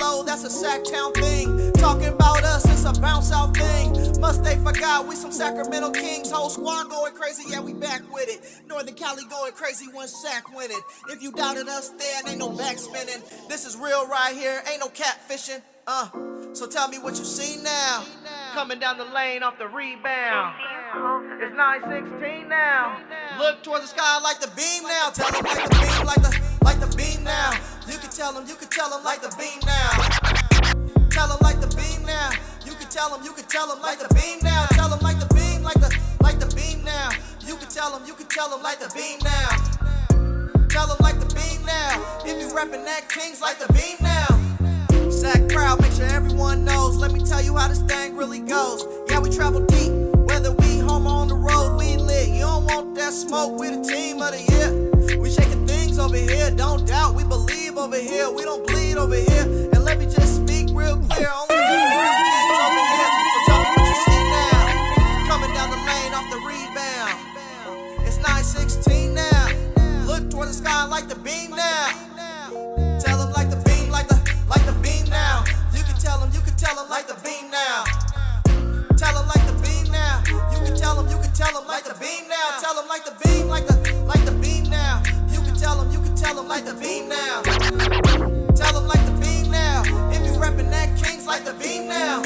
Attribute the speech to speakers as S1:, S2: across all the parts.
S1: flow, that's a Sactown thing. Talking about us, it's a bounce out thing. Must they forgot we some Sacramento Kings. Whole squad going crazy, yeah, we back with it. Northern Cali going crazy, one sack with it. If you doubted us then, ain't no backspinning. This is real right here, ain't no catfishing. So tell me what you see now. Coming down the lane off the rebound. It's 9:16 now. Look towards the sky like the beam now. Tell them like the beam, like the beam now. You can tell them like the beam now. Tell them like the beam now. You can tell them like the beam now. Tell them like the beam, like the beam now. You can tell them like the beam now. Tell them like the beam now. If you reppin' that Kings like the beam now. Sac proud, make sure everyone knows. Let me tell you how this thing really goes. Yeah, we travel deep, whether we home or on the road, we lit. You don't want that smoke, we the team of the year. We shaking things over here, don't doubt, we believe over here. We don't bleed over here. And let me just speak real clear, only real kings over here. So tell me what you see now. Coming down the lane off the rebound. It's 9:16 now. Look toward the sky like the beam now. Tell them like the beam, like the beam now. You can tell them like the beam now. Tell them like the beam now. You can tell them like the beam now. Tell them like the beam, like the beam now. You can tell them like the beam now. Tell them like the beam now. If you reppin' that Kings like the beam now.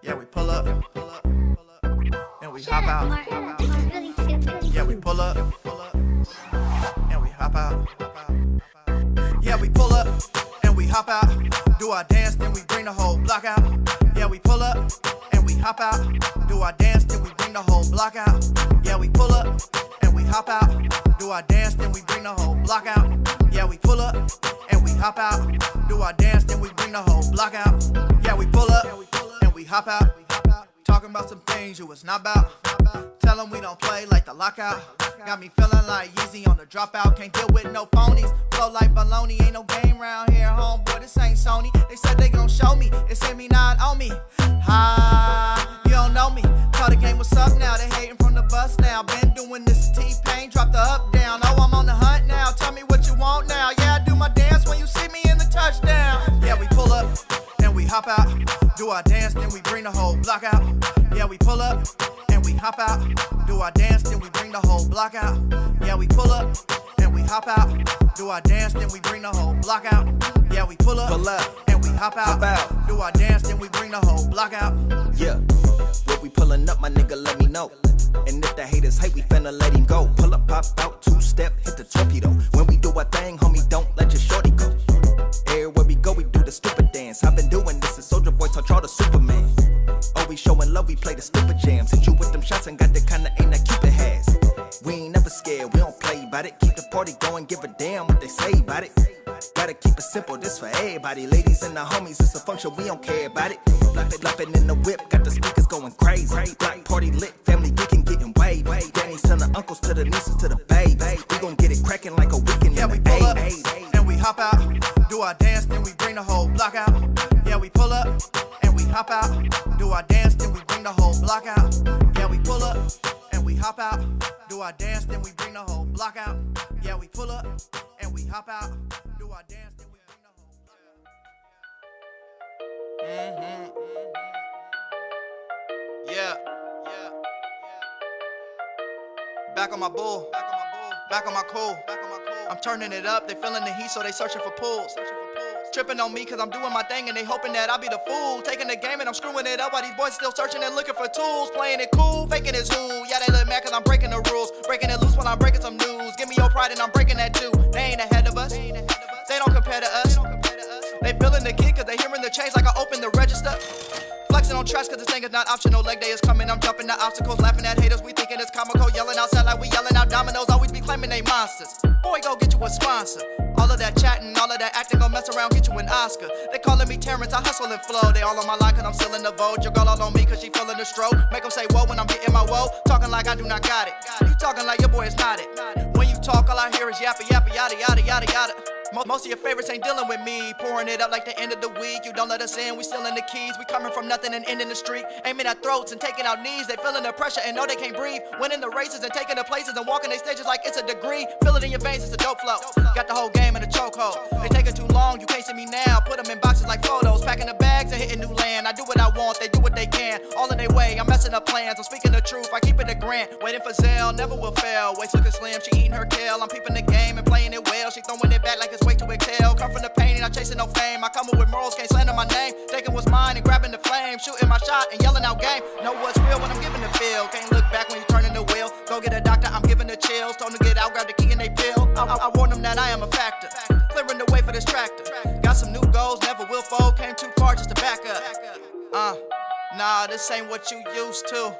S1: Yeah, we pull up, and we hop out. Yeah, we pull up, and we hop out. Yeah, we pull up, and we hop out. Do our dance, then we bring the whole block out. Yeah, we pull up, and we hop out. Do our dance, then we bring the whole block out. Yeah, we pull up, and we hop out. Do our dance, then we bring the whole block out. Yeah, we pull up, and we hop out. Do our dance, then we bring the whole block out. Yeah, we pull up, and we hop out. Talking about some things you was not about. Tell them we don't play like the lockout. Got me feeling like Yeezy on the dropout. Can't deal with no phonies. Flow like baloney. Ain't no game round here, homeboy. This ain't Sony. They said they gon' show me. It's in me, not on me. Ha, you don't know me. Tell the game what's up now. They hating from the bus now. Been doing this T-Pain. Drop the up, down. Oh, I'm on the hunt now. Tell me what you want now. Yeah, I do my dance when you see me in the touchdown. Yeah, we pull up and we hop out. Do our dance, then we bring the whole block out. Yeah, we pull up and we hop out. Do our dance, then we bring the whole block out. Yeah, we pull up and we hop out. Do our dance, then we bring the whole block out. Yeah, we pull up and we hop out. Do our dance, then we bring the whole block out.
S2: Yeah, when we pulling up, my nigga, let me know. And if the haters hate, we finna let him go. Pull up, pop out, two-step, hit the torpedo. When we do our thing, homie, don't let your shorty go. Everywhere we go, we do the stupid dance. I've been doing this since Soulja Boy taught y'all the Superman. Always showing love, we play the stupid jams. Hit you with them shots and got the kind of aim that Cupid has. We ain't never scared, we don't play about it. Keep the party going, give a damn what they say about it. Gotta keep it simple, this for everybody. Ladies and the homies, it's a function, we don't care about it. Laughing in the whip, got the speakers going crazy. Block party lit, family geeking, getting waved. Grannies to the uncles, to the nieces, to the babes. We gon' get it cracking like a weekend.
S1: Yeah, we pull up and we hop out. Do our dance, then we bring the whole block out. Yeah, we pull up and we hop out. Do our dance, then we bring the whole block out. Yeah, we pull up and we hop out. Do our dance, then we bring the whole block out. Yeah, we pull up and we hop out. Do our dance, then we bring the whole block out. Yeah. Back on my bull. Back on my cool. I'm turning it up, they feeling the heat, so they searching for pools. Tripping on me cause I'm doing my thing and they hoping that I'll be the fool. Taking the game and I'm screwing it up while these boys still searching and looking for tools. Playing it cool, faking it's who. Yeah, they look mad cause I'm breaking the rules. Breaking it loose while I'm breaking some news. Give me your pride and I'm breaking that too. They ain't ahead of us, they don't compare to us. They feeling the kick cause they hearing the change like I opened the register. Flexing on tracks cause this thing is not optional. Leg day is coming, I'm jumping the obstacles. Laughing at haters, we thinking it's comical. Yelling outside like we yelling out dominoes. Always be claiming they monsters. Boy, go get you a sponsor. All of that chatting, all of that acting, gon' mess around, get you an Oscar. They calling me Terrence, I hustle and flow. They all on my line cause I'm still in the vogue. Your girl all on me cause she feeling the stroke. Make them say whoa when I'm getting my woe. Talking like I do not got it. You talking like your boy is not it. When you talk, all I hear is yappa, yappa, yada, yada, yada, yada.
S2: Most of your favorites ain't dealing with me. Pouring it up like the end of the week. You don't let us in, we still in the keys. We coming from nothing and ending the street. Aiming at throats and taking out knees. They feeling the pressure and know they can't breathe. Winning the races and taking the places and walking they stages like it's a degree. Feel it in your veins, it's a dope flow. Got the whole game in a chokehold. They taking too long, you can't see me now. Put them in boxes like photos. Packing the bags and hitting new land. I do what I want, they do what they can. All in their way, I'm messing up plans. I'm speaking the truth, I keep it a Grant. Waiting for Zell, never will fail. Waist looking slim, she eating her kale. I'm peeping the game and playing it well. She throwing it back like it's way too exhale. Come from the pain, not chasing no fame. I come up with morals, can't slander my name. Taking what's mine and grabbing the flame. Shooting my shot and yelling out game. Know what's real when I'm giving the feel. Can't look back when you turning the wheel. Go get a doctor, I'm giving the chills. Told them to get out, grab the key and they pill. I warn them that I am a factor. Clearing the way for this tractor. Got some new goals, never will fold. Came too far just to back up. Nah, this ain't what you used to.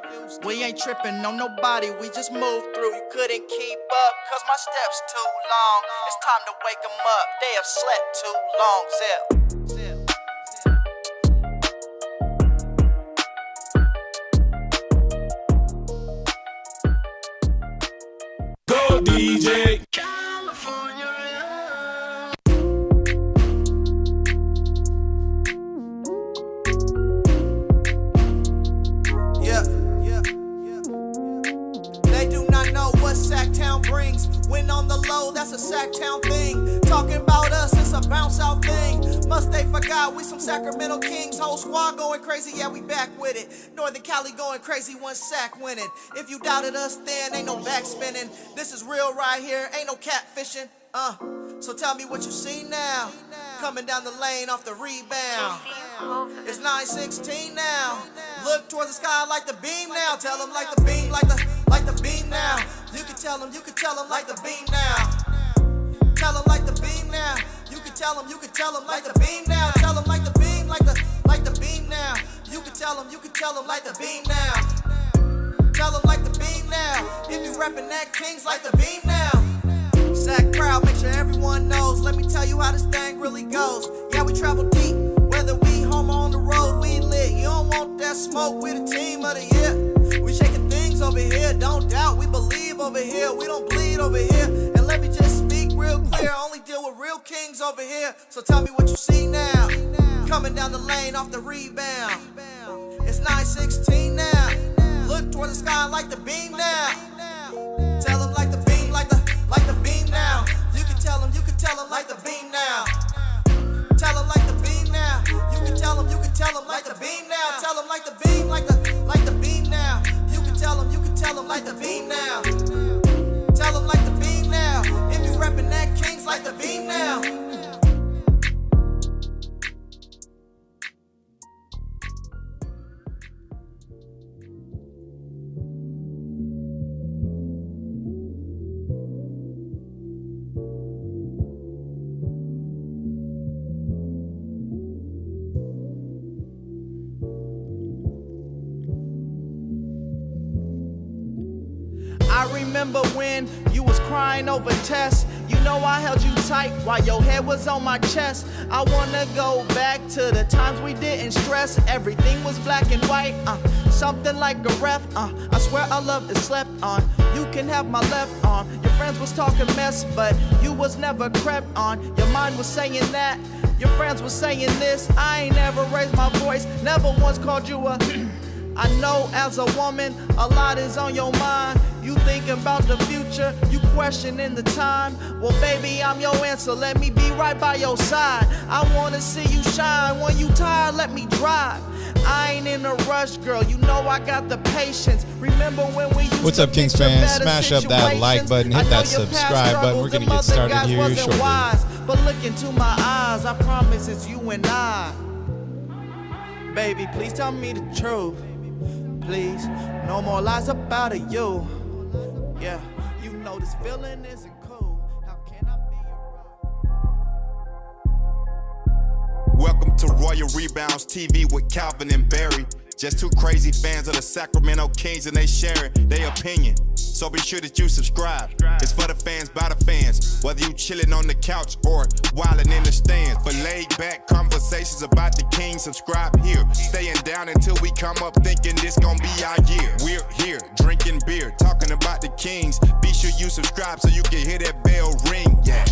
S2: We ain't tripping on nobody, we just moved through. You couldn't keep up, cause my steps too long. It's time to wake them up, they have slept too long.
S3: Go DJ.
S1: Sactown brings. When on the low, that's a Sactown thing. Talking about us, it's a bounce out thing. Must they forgot we some Sacramento Kings. Whole squad going crazy, yeah, we back with it. Northern Cali going crazy, one sack winning. If you doubted us then, ain't no backspinning. This is real right here, ain't no catfishing. So tell me what you see now. Coming down the lane off the rebound. It's 9-16 now. Look towards the sky like the beam now. Tell them like the beam, like the beam now. You can tell them like the beam now. Tell them like the beam now. You can tell them like the beam now. Tell them like the beam, like the beam now. You can tell them like the beam now. Tell them like the beam now. If you reppin' that Kings like the beam now. Sac proud, make sure everyone knows. Let me tell you how this thing really goes. Yeah, we travel deep, whether we home or on the road, we lit. You don't want that smoke, we the team of the year. We shaking things over here, don't doubt, we believe over here. We don't bleed over here. And let me just speak real clear, only deal with real kings over here. So tell me what you see now. Coming down the lane off the rebound. It's 9-16 now. Look toward the sky like the beam now. Tell them like the beam, like the beam now. You can tell them like the beam now. Tell them like the beam now. You can tell them like the beam now. Tell them like the beam, like the beam now. You can tell them like the beam now. Tell them like the beam now. If you reppin' that Kings like the beam now. I remember when you was crying over tests. You know I held you tight while your head was on my chest. I wanna go back to the times we didn't stress. Everything was black and white, something like a ref. I swear our love is slept on. You can have my left arm. Your friends was talking mess, but you was never crept on. Your mind was saying that, your friends was saying this. I ain't never raised my voice, never once called you a I know as a woman, a lot is on your mind. You thinking about the future, you questioning the time. Well, baby, I'm your answer, let me be right by your side. I wanna see you shine, when you tired, let me drive. I ain't in a rush, girl, you know I got the patience. Remember when we used
S3: What's up, Kings fans? Smash up that like button, hit that subscribe button. We're gonna get started here shortly.
S1: But look into my eyes, I promise it's you and I. Baby, please tell me the truth. Please, no more lies about it, you. Yeah, you know this feeling isn't cool. How can I be your
S4: Welcome to Royal Rebounds TV with Calvin and Barry. Just two crazy fans of the Sacramento Kings and they sharing their opinion. So be sure that you subscribe. It's for the fans, by the fans. Whether you chilling on the couch or wildin' in the stands. For laid back conversations about the Kings, subscribe here. Staying down until we come up thinking this gon' be our year. We're here, drinking beer, talking about the Kings. Be sure you subscribe so you can hear that bell ring, yeah.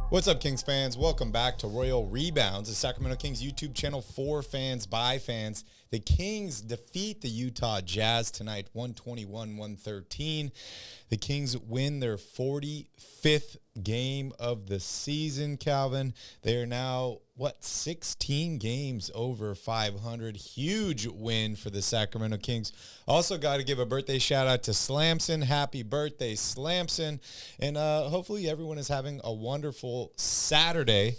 S3: What's up, Kings fans? Welcome back to Royal Rebounds, the Sacramento Kings YouTube channel for fans, by fans. The Kings defeat the Utah Jazz tonight, 121-113. The Kings win their 45th game of the season, Calvin. They are now, 16 games over 500. Huge win for the Sacramento Kings. Also got to give a birthday shout-out to Slamson. Happy birthday, Slamson. And hopefully everyone is having a wonderful Saturday.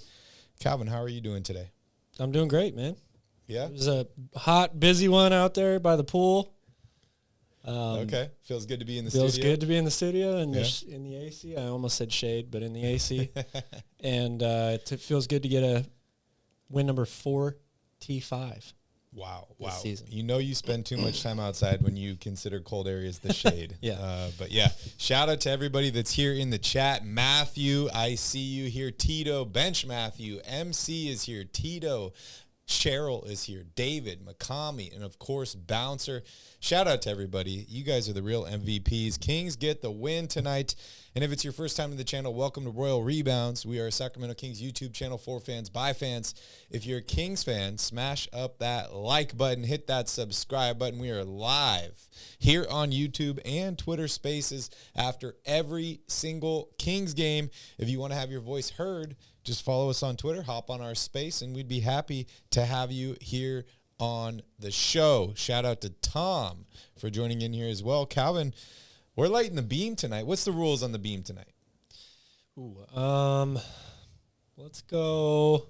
S3: Calvin, how are you doing today?
S5: I'm doing great, man.
S3: Yeah?
S5: It was a hot, busy one out there by the pool.
S3: Okay. Feels good to be in the
S5: Feels
S3: studio.
S5: good to be in the studio and
S3: Yeah.
S5: in the AC. I almost said shade, but in the AC. And it feels good to get a win number 4T5.
S3: Wow.
S5: season.
S3: You know you spend too much time outside when you consider cold areas the shade.
S5: Yeah.
S3: But yeah, shout out to everybody that's here in the chat. Matthew, I see you here. Tito, Bench Matthew, MC is here. Tito, Cheryl is here. David, Makami, and of course, Bouncer. Shout out to everybody. You guys are the real MVPs. Kings get the win tonight. And if it's your first time to the channel, welcome to Royal Rebounds. We are a Sacramento Kings YouTube channel for fans, by fans. If you're a Kings fan, smash up that like button, hit that subscribe button. We are live here on YouTube and Twitter Spaces after every single Kings game. If you want to have your voice heard, just follow us on Twitter, hop on our space, and we'd be happy to have you here on the show. Shout out to Tom for joining in here as well. Calvin, we're lighting the beam tonight. What's the rules on the beam tonight?
S5: Let's go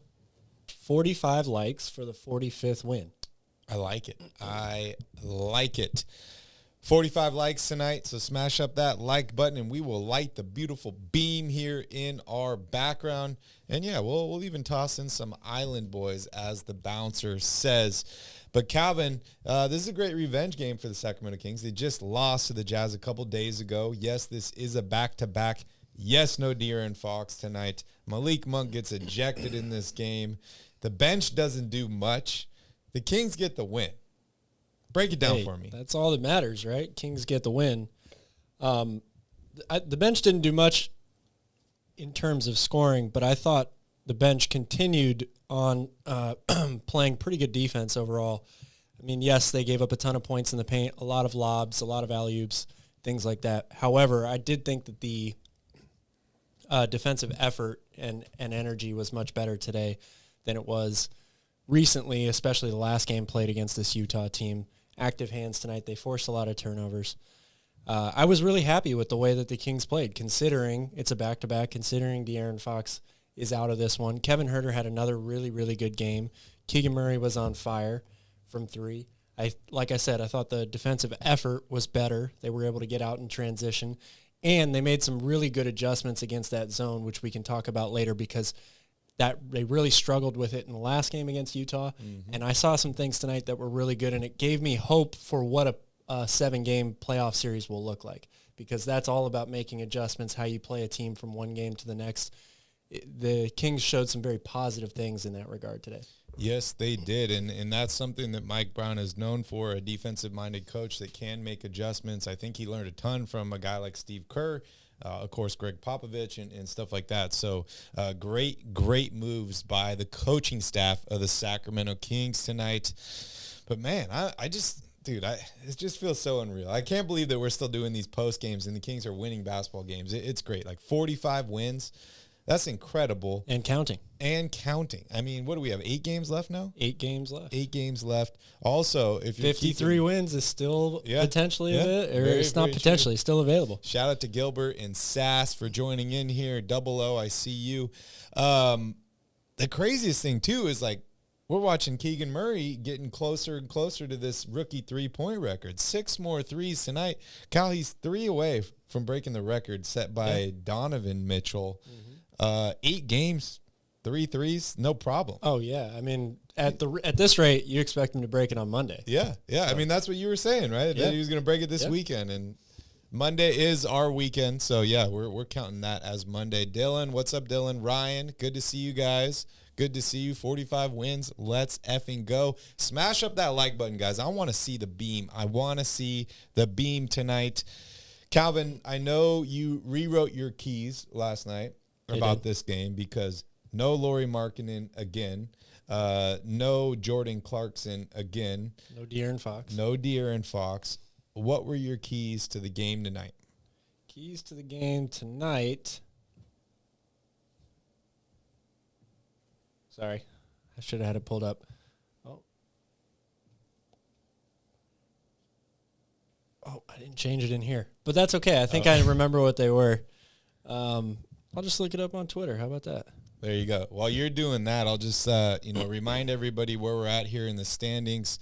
S5: 45 likes for the 45th win.
S3: I like it. I like it. 45 likes tonight, so smash up that like button, and we will light the beautiful beam here in our background. And yeah, we'll even toss in some Island Boys, as the bouncer says. But Calvin, this is a great revenge game for the Sacramento Kings. They just lost to the Jazz a couple days ago. Yes, this is a back-to-back. Yes, no De'Aaron Fox tonight. Malik Monk gets ejected in this game. The bench doesn't do much. The Kings get the win. Break it down for me.
S5: That's all that matters, right? Kings get the win. The bench didn't do much in terms of scoring, but I thought the bench continued on playing pretty good defense overall. I mean, yes, they gave up a ton of points in the paint, a lot of lobs, a lot of alley-oops, things like that. However, I did think that the defensive effort and energy was much better today than it was recently, especially the last game played against this Utah team. Active hands tonight. They forced a lot of turnovers. I was really happy with the way that the Kings played, considering it's a back-to-back, considering De'Aaron Fox is out of this one. Kevin Huerter had another really, really good game. Keegan Murray was on fire from three. Like I said, I thought the defensive effort was better. They were able to get out in transition, and they made some really good adjustments against that zone, which we can talk about later, because that they really struggled with it in the last game against Utah. Mm-hmm. And I saw some things tonight that were really good, and it gave me hope for what a 7-game playoff series will look like, because that's all about making adjustments, how you play a team from one game to the next. The Kings showed some very positive things in that regard today.
S3: Yes, they did, and that's something that Mike Brown is known for, a defensive-minded coach that can make adjustments. I think he learned a ton from a guy like Steve Kerr, of course, Greg Popovich and stuff like that. So great moves by the coaching staff of the Sacramento Kings tonight. But, man, it just feels so unreal. I can't believe that we're still doing these post games and the Kings are winning basketball games. It's great. Like 45 wins. That's incredible.
S5: And counting.
S3: I mean, what do we have, 8 games left now?
S5: 8 games left.
S3: 8 games left. Also, if you're
S5: 53 wins is still potentially it's not potentially,
S3: true.
S5: Still available.
S3: Shout out to Gilbert and Sass for joining in here. Double O, I see you. The craziest thing, too, is like we're watching Keegan Murray getting closer and closer to this rookie three-point record. 6 more threes tonight. Cal, he's 3 away from breaking the record set by Donovan Mitchell. Mm-hmm. 8 games, 3 threes, no problem.
S5: Oh yeah, I mean at this rate, you expect him to break it on Monday.
S3: Yeah. So. I mean that's what you were saying, right?
S5: Yeah.
S3: That he was going to break it this weekend, and Monday is our weekend. So yeah, we're counting that as Monday. Dylan, what's up, Dylan? Ryan, good to see you guys. Good to see you. 45 wins. Let's effing go. Smash up that like button, guys. I want to see the beam. I want to see the beam tonight. Calvin, I know you rewrote your keys last night. about this game because no Lauri Markkanen again. No Jordan Clarkson again.
S5: No De'Aaron Fox.
S3: No De'Aaron Fox. What were your keys to the game tonight?
S5: Keys to the game tonight. Sorry. I should have had it pulled up. Oh, I didn't change it in here. But that's okay. I think I remember what they were. I'll just look it up on Twitter. How about that?
S3: There you go. While you're doing that, I'll just remind everybody where we're at here in the standings.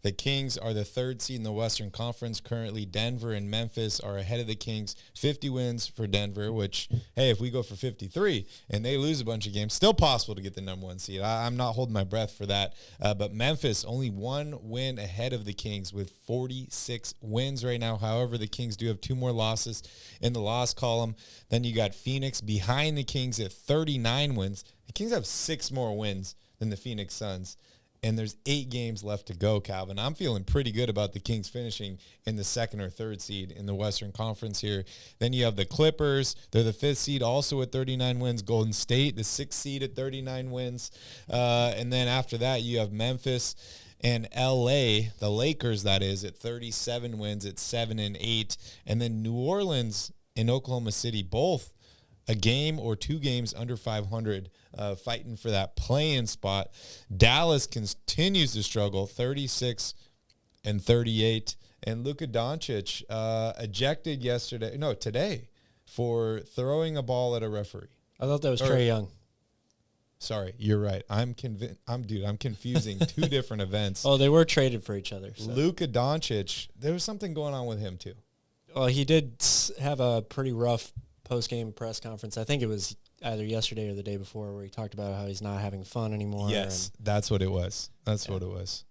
S3: The Kings are the 3rd seed in the Western Conference. Currently, Denver and Memphis are ahead of the Kings. 50 wins for Denver, which, hey, if we go for 53 and they lose a bunch of games, still possible to get the number 1 seed. I'm not holding my breath for that. But Memphis only 1 win ahead of the Kings with 46 wins right now. However, the Kings do have 2 more losses in the loss column. Then you got Phoenix behind the Kings at 39 wins. The Kings have 6 more wins than the Phoenix Suns. And there's 8 games left to go, Calvin. I'm feeling pretty good about the Kings finishing in the 2nd or 3rd seed in the Western Conference here. Then you have the Clippers. They're the 5th seed, also at 39 wins. Golden State, the 6th seed at 39 wins. And then after that, you have Memphis and L.A., the Lakers, that is, at 37 wins at 7 and 8. And then New Orleans and Oklahoma City, both a game or 2 games under 500, fighting for that play-in spot. Dallas continues to struggle, 36 and 38. And Luka Doncic ejected today for throwing a ball at a referee.
S5: I thought that was Trae Young.
S3: Sorry, you're right. I'm confusing 2 different events.
S5: Oh, they were traded for each other. So.
S3: Luka Doncic, there was something going on with him too.
S5: Well, he did have a pretty rough post-game press conference. I think it was either yesterday or the day before where he talked about how he's not having fun anymore.
S3: Yes, that's what it was. What it was.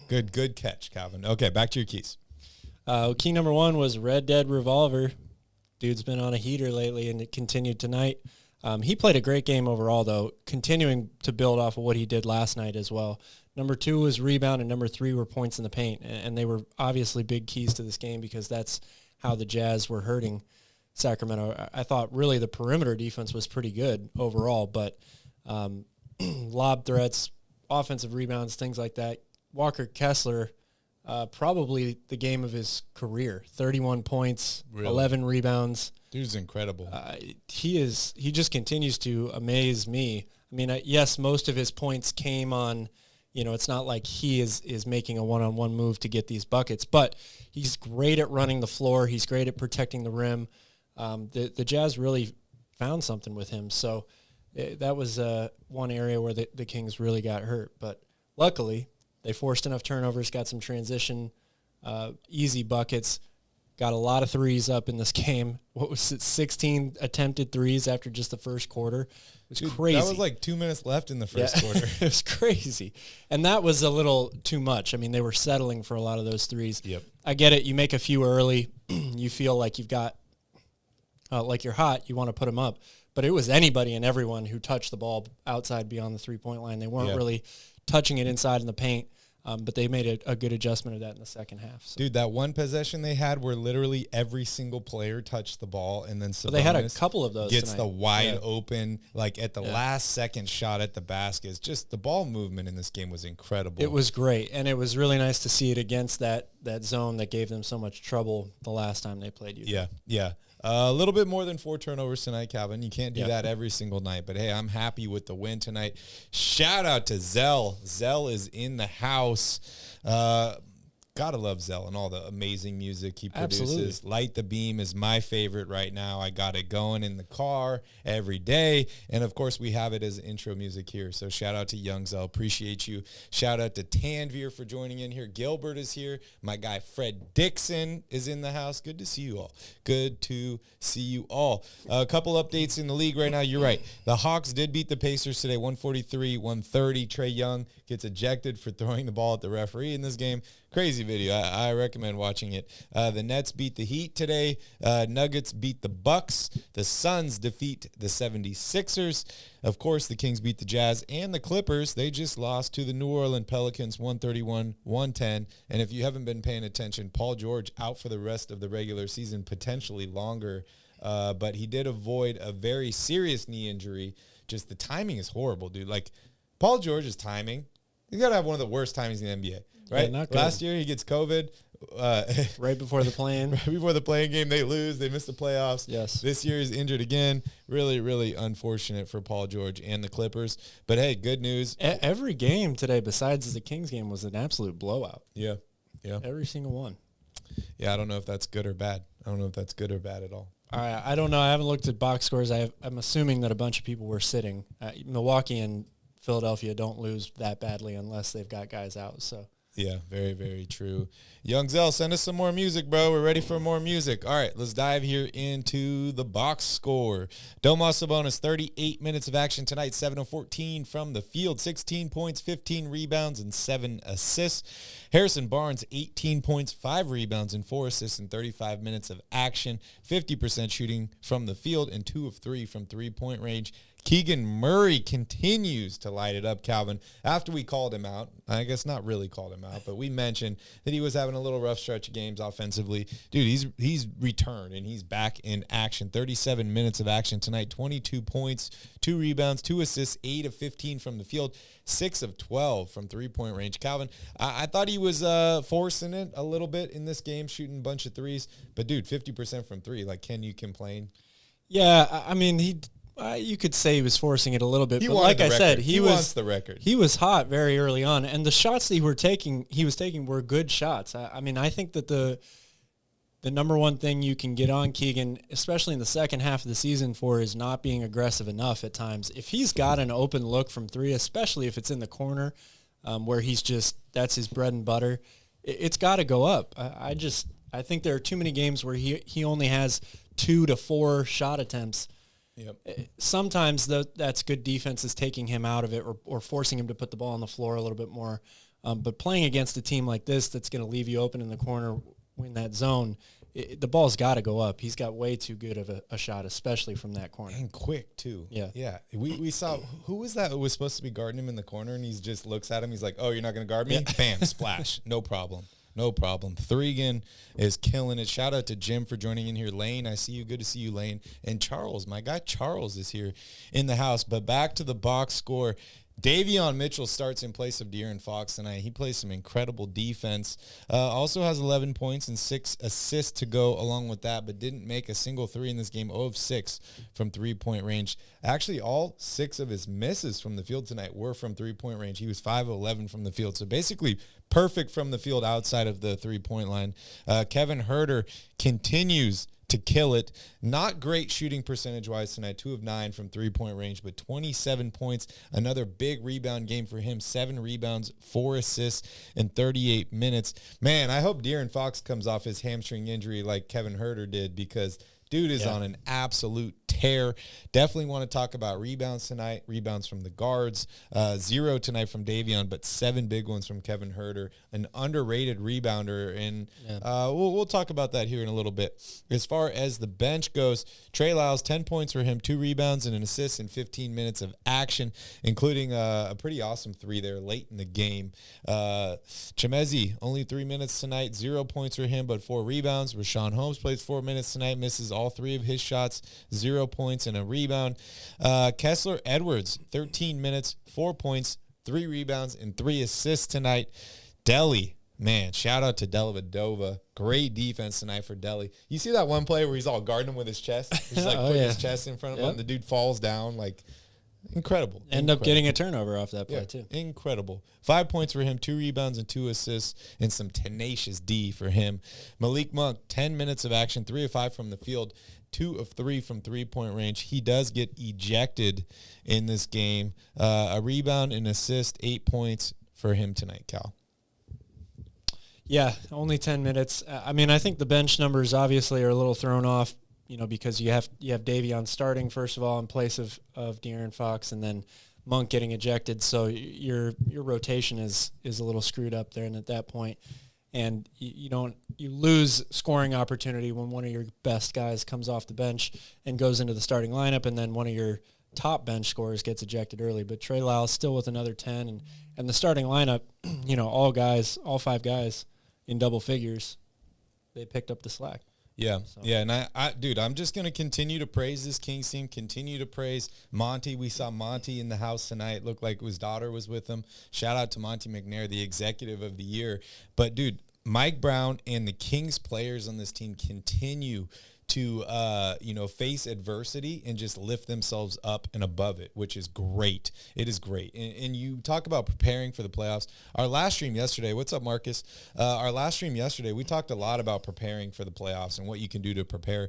S3: Good catch, Calvin. Okay, back to your keys.
S5: Key number 1 was Red Dead Revolver. Dude's been on a heater lately, and it continued tonight. He played a great game overall, though, continuing to build off of what he did last night as well. Number 2 was rebound, and number 3 were points in the paint. And they were obviously big keys to this game because that's how the Jazz were hurting Sacramento. I thought really the perimeter defense was pretty good overall, but lob threats, offensive rebounds, things like that. Walker Kessler, probably the game of his career. 31 points, really? 11 rebounds.
S3: Dude's incredible.
S5: He just continues to amaze me. I mean, yes, most of his points came on, it's not like he is making a one-on-one move to get these buckets, but he's great at running the floor. He's great at protecting the rim. The Jazz really found something with him. So that was one area where the Kings really got hurt. But luckily, they forced enough turnovers, got some transition, easy buckets, got a lot of threes up in this game. What was it, 16 attempted threes after just the first quarter? It was crazy.
S3: That was like 2 minutes left in the first quarter.
S5: It was crazy. And that was a little too much. I mean, they were settling for a lot of those threes.
S3: Yep.
S5: I get it. You make a few early. You feel like you've got like you're hot, you want to put them up. But it was anybody and everyone who touched the ball outside beyond the three-point line. They weren't really touching it inside in the paint, but they made a good adjustment of that in the second half. So.
S3: Dude, that one possession they had where literally every single player touched the ball, and then Sabonis
S5: they had a couple of those
S3: gets
S5: tonight.
S3: the wide open, like at the last second shot at the basket. Just the ball movement in this game was incredible.
S5: It was great, and it was really nice to see it against that zone that gave them so much trouble the last time they played you.
S3: Yeah. A little bit more than 4 turnovers tonight, Calvin. You can't do that every single night. But, hey, I'm happy with the win tonight. Shout out to Zell. Zell is in the house. Gotta love Zell and all the amazing music he produces.
S5: Absolutely.
S3: Light the Beam is my favorite right now. I got it going in the car every day. And, of course, we have it as intro music here. So shout out to Young Zell. Appreciate you. Shout out to Tanvir for joining in here. Gilbert is here. My guy Fred Dixon is in the house. Good to see you all. Good to see you all. A couple updates in the league right now. You're right. The Hawks did beat the Pacers today, 143-130. Trae Young gets ejected for throwing the ball at the referee in this game. Crazy video. I recommend watching it. The Nets beat the Heat today. Nuggets beat the Bucks. The Suns defeat the 76ers. Of course, the Kings beat the Jazz and the Clippers. They just lost to the New Orleans Pelicans 131-110. And if you haven't been paying attention, Paul George out for the rest of the regular season, potentially longer. but he did avoid a very serious knee injury. Just the timing is horrible, dude. Like, Paul George's timing, he's got to have one of the worst timings in the NBA, right?
S5: not good.
S3: Last year, he gets COVID.
S5: Right before the play-in.
S3: Right before the playing game, they lose. They miss the playoffs.
S5: Yes.
S3: This year, he's injured again. Really, really unfortunate for Paul George and the Clippers. But, hey, good news.
S5: Every game today, besides the Kings game, was an absolute blowout.
S3: Yeah.
S5: Every single one.
S3: Yeah, I don't know if that's good or bad. I don't know if that's good or bad at all.
S5: I don't know. I haven't looked at box scores. I'm assuming that a bunch of people were sitting. Milwaukee and Philadelphia don't lose that badly unless they've got guys out. So
S3: Yeah, very, very true. Young Zell, send us some more music, bro. We're ready for more music. All right, let's dive here into the box score. Domas Sabonis, 38 minutes of action tonight, 7 of 14 from the field, 16 points, 15 rebounds, and 7 assists. Harrison Barnes, 18 points, 5 rebounds, and 4 assists in 35 minutes of action, 50% shooting from the field, and 2 of 3 from three-point range. Keegan Murray continues to light it up, Calvin. After we called him out, I guess not really called him out, but we mentioned that he was having a little rough stretch of games offensively. Dude, he's returned, and he's back in action. 37 minutes of action tonight, 22 points, 2 rebounds, 2 assists, 8 of 15 from the field, 6 of 12 from three-point range. Calvin, I thought he was forcing it a little bit in this game, shooting a bunch of threes, but, dude, 50% from three. Like, can you complain?
S5: yeah, I mean you could say he was forcing it a little bit,
S3: He
S5: but
S3: wanted
S5: like
S3: the
S5: I said,
S3: record.
S5: he
S3: wants the record.
S5: He was hot very early on, and the shots that he was taking were good shots. I mean, I think that the number one thing you can get on Keegan, especially in the second half of the season, for is not being aggressive enough at times. If he's got an open look from three, especially if it's in the corner, where that's his bread and butter, it's got to go up. I think there are too many games where he only has 2 to 4 shot attempts.
S3: Yep.
S5: Sometimes that's good defense is taking him out of it or forcing him to put the ball on the floor a little bit more. But playing against a team like this that's going to leave you open in the corner in that zone, the ball's got to go up. He's got way too good of a shot, especially from that corner.
S3: And quick, too.
S5: Yeah.
S3: We saw, who was that who was supposed to be guarding him in the corner, and he just looks at him. He's like, oh, you're not going to guard me? Yeah. Bam, splash. No problem. Threegan is killing it. Shout out to Jim for joining in here. Lane, I see you. Good to see you, Lane. And Charles, my guy Charles is here in the house. But back to the box score. Davion Mitchell starts in place of De'Aaron Fox tonight. He plays some incredible defense. Also has 11 points and 6 assists to go along with that, but didn't make a single three in this game. 0 of 6 from three-point range. Actually, all 6 of his misses from the field tonight were from three-point range. He was 5 of 11 from the field, so basically perfect from the field outside of the three-point line. Kevin Huerter continues to kill it. Not great shooting percentage-wise tonight, 2 of 9 from three-point range, but 27 points. Another big rebound game for him, 7 rebounds, 4 assists in 38 minutes. Man, I hope De'Aaron Fox comes off his hamstring injury like Kevin Huerter did, because dude is on an absolute tear. Definitely want to talk about rebounds tonight. Rebounds from the guards. 0 tonight from Davion, but 7 big ones from Kevin Huerter. An underrated rebounder. And we'll talk about that here in a little bit. As far as the bench goes, Trey Lyles, 10 points for him, 2 rebounds and an assist in 15 minutes of action, including a pretty awesome 3 there late in the game. Chemezi, only 3 minutes tonight, 0 points for him, but 4 rebounds. Rashawn Holmes plays 4 minutes tonight, misses all 3 of his shots, 0 points and a rebound. Kessler Edwards, 13 minutes, 4 points, 3 rebounds, and 3 assists tonight. Delly, man, shout out to Dellavedova. Great defense tonight for Delly. You see that one play where he's all guarding him with his chest? He's like putting his chest in front of him. The dude falls down. Like, incredible.
S5: End up getting a turnover off that play, too.
S3: Incredible. 5 points for him, 2 rebounds and 2 assists, and some tenacious D for him. Malik Monk, 10 minutes of action, 3 of 5 from the field, 2 of 3 from three-point range. He does get ejected in this game. A rebound and assist, 8 points for him tonight, Cal.
S5: Yeah, only 10 minutes. I mean, I think the bench numbers obviously are a little thrown off, because you have Davion starting, first of all, in place of De'Aaron Fox, and then Monk getting ejected. So your rotation is a little screwed up there, and at that point, and you lose scoring opportunity when one of your best guys comes off the bench and goes into the starting lineup, and then one of your top bench scorers gets ejected early. But Trey Lyles still with another 10, and the starting lineup, all 5 guys in double figures, they picked up the slack.
S3: Yeah, yeah, and dude, I'm just going to continue to praise this Kings team, continue to praise Monty. We saw Monty in the house tonight. Looked like his daughter was with him. Shout out to Monty McNair, the executive of the year. But, dude, Mike Brown and the Kings players on this team continue to, face adversity and just lift themselves up and above it, which is great. It is great. And you talk about preparing for the playoffs. Our last stream yesterday, what's up, Marcus? Our last stream yesterday, we talked a lot about preparing for the playoffs and what you can do to prepare.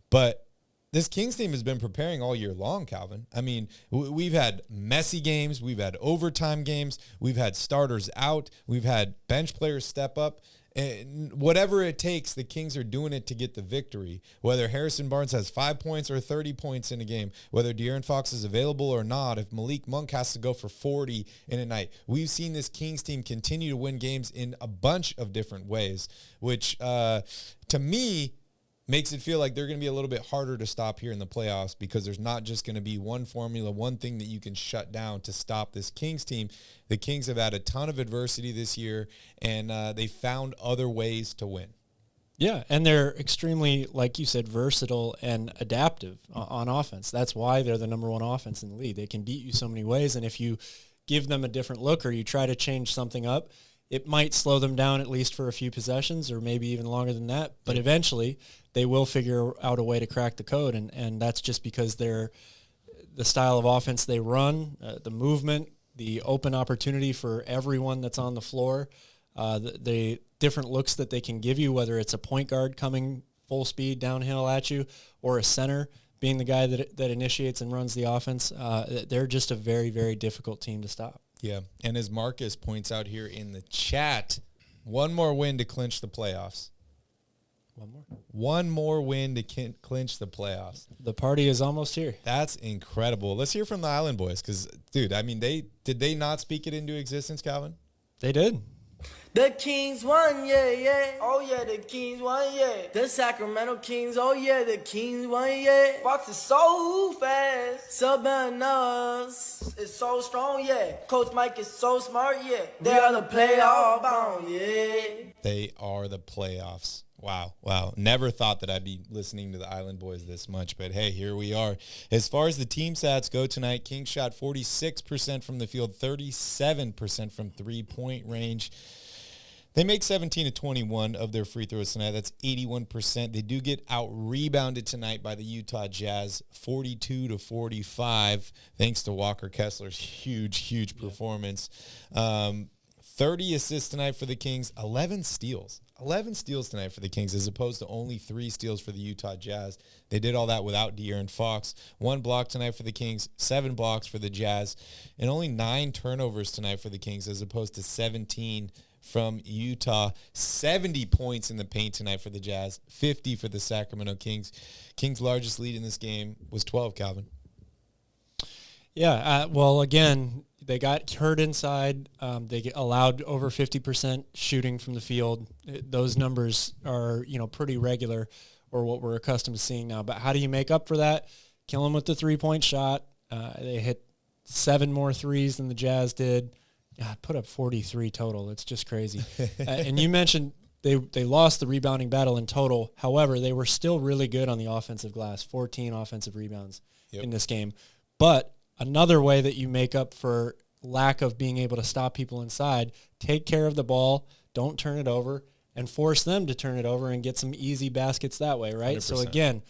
S3: But this Kings team has been preparing all year long, Calvin. I mean, we've had messy games. We've had overtime games. We've had starters out. We've had bench players step up. And whatever it takes, the Kings are doing it to get the victory. Whether Harrison Barnes has 5 points or 30 points in a game, whether De'Aaron Fox is available or not, if Malik Monk has to go for 40 in a night. We've seen this Kings team continue to win games in a bunch of different ways, which to me makes it feel like they're going to be a little bit harder to stop here in the playoffs because there's not just going to be one formula, one thing that you can shut down to stop this Kings team. The Kings have had a ton of adversity this year, and they found other ways to win.
S5: Yeah, and they're extremely, like you said, versatile and adaptive on offense. That's why they're the number one offense in the league. They can beat you so many ways, and if you give them a different look or you try to change something up, it might slow them down at least for a few possessions or maybe even longer than that. But eventually they will figure out a way to crack the code, and that's just because they're the style of offense they run, the movement, the open opportunity for everyone that's on the floor, the different looks that they can give you, whether it's a point guard coming full speed downhill at you or a center being the guy that initiates and runs the offense. They're just a very, very difficult team to stop.
S3: Yeah, and as Marcus points out here in the chat, one more win to clinch the playoffs. One more win to clinch the playoffs.
S5: The party is almost here.
S3: That's incredible. Let's hear from the Island Boys because, dude, I mean, did they not speak it into existence, Calvin?
S5: They did.
S6: The Kings won, yeah, yeah. Oh, yeah, the Kings won, yeah. The Sacramento Kings, oh, yeah, the Kings won, yeah. Fox is so fast. Subbing us is so strong, yeah. Coach Mike is so smart, yeah. They are the playoff bound, yeah.
S3: They are the playoffs. Wow. Never thought that I'd be listening to the Island Boys this much, but hey, here we are. As far as the team stats go tonight, Kings shot 46% from the field, 37% from three-point range. They make 17 to 21 of their free throws tonight. That's 81%. They do get out-rebounded tonight by the Utah Jazz, 42 to 45, thanks to Walker Kessler's huge performance. 30 assists tonight for the Kings, 11 steals. 11 steals tonight for the Kings as opposed to only 3 steals for the Utah Jazz. They did all that without De'Aaron Fox. 1 block tonight for the Kings, 7 blocks for the Jazz, and only 9 turnovers tonight for the Kings as opposed to 17 from Utah. 70 points in the paint tonight for the Jazz, 50 for the Sacramento Kings. Kings' largest lead in this game was 12, Calvin.
S5: Yeah, well, again, they got hurt inside. They allowed over 50% shooting from the field. Those numbers are, pretty regular or what we're accustomed to seeing now. But how do you make up for that? Kill them with the three-point shot. They hit 7 more threes than the Jazz did. God, put up 43 total. It's just crazy. And you mentioned they lost the rebounding battle in total. However, they were still really good on the offensive glass, 14 offensive rebounds in this game. But another way that you make up for lack of being able to stop people inside, take care of the ball, don't turn it over, and force them to turn it over and get some easy baskets that way, right?
S3: 100%.
S5: So, again,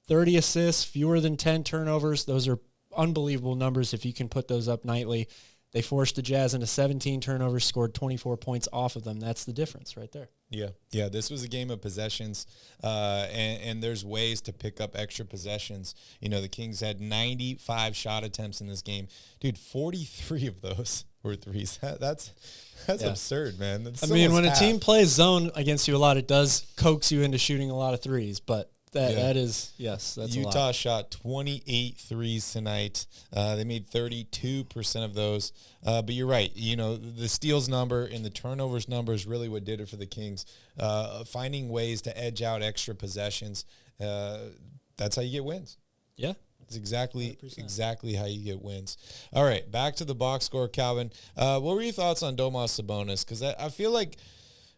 S5: 30 assists, fewer than 10 turnovers. Those are unbelievable numbers if you can put those up nightly. They forced the Jazz into 17 turnovers, scored 24 points off of them. That's the difference right there.
S3: Yeah, this was a game of possessions, and there's ways to pick up extra possessions. The Kings had 95 shot attempts in this game. Dude, 43 of those were threes. That's absurd, man. That's
S5: when a team plays zone against you a lot, it does coax you into shooting a lot of threes, but that is, yes, that's
S3: Utah
S5: a lot.
S3: shot 28 threes tonight. They made 32% of those. But you're right. The steals number and the turnovers number is really what did it for the Kings. Finding ways to edge out extra possessions. That's how you get wins.
S5: Yeah.
S3: It's exactly
S5: 100%.
S3: how you get wins. All right, back to the box score, Calvin. What were your thoughts on Domas Sabonis? Because I feel like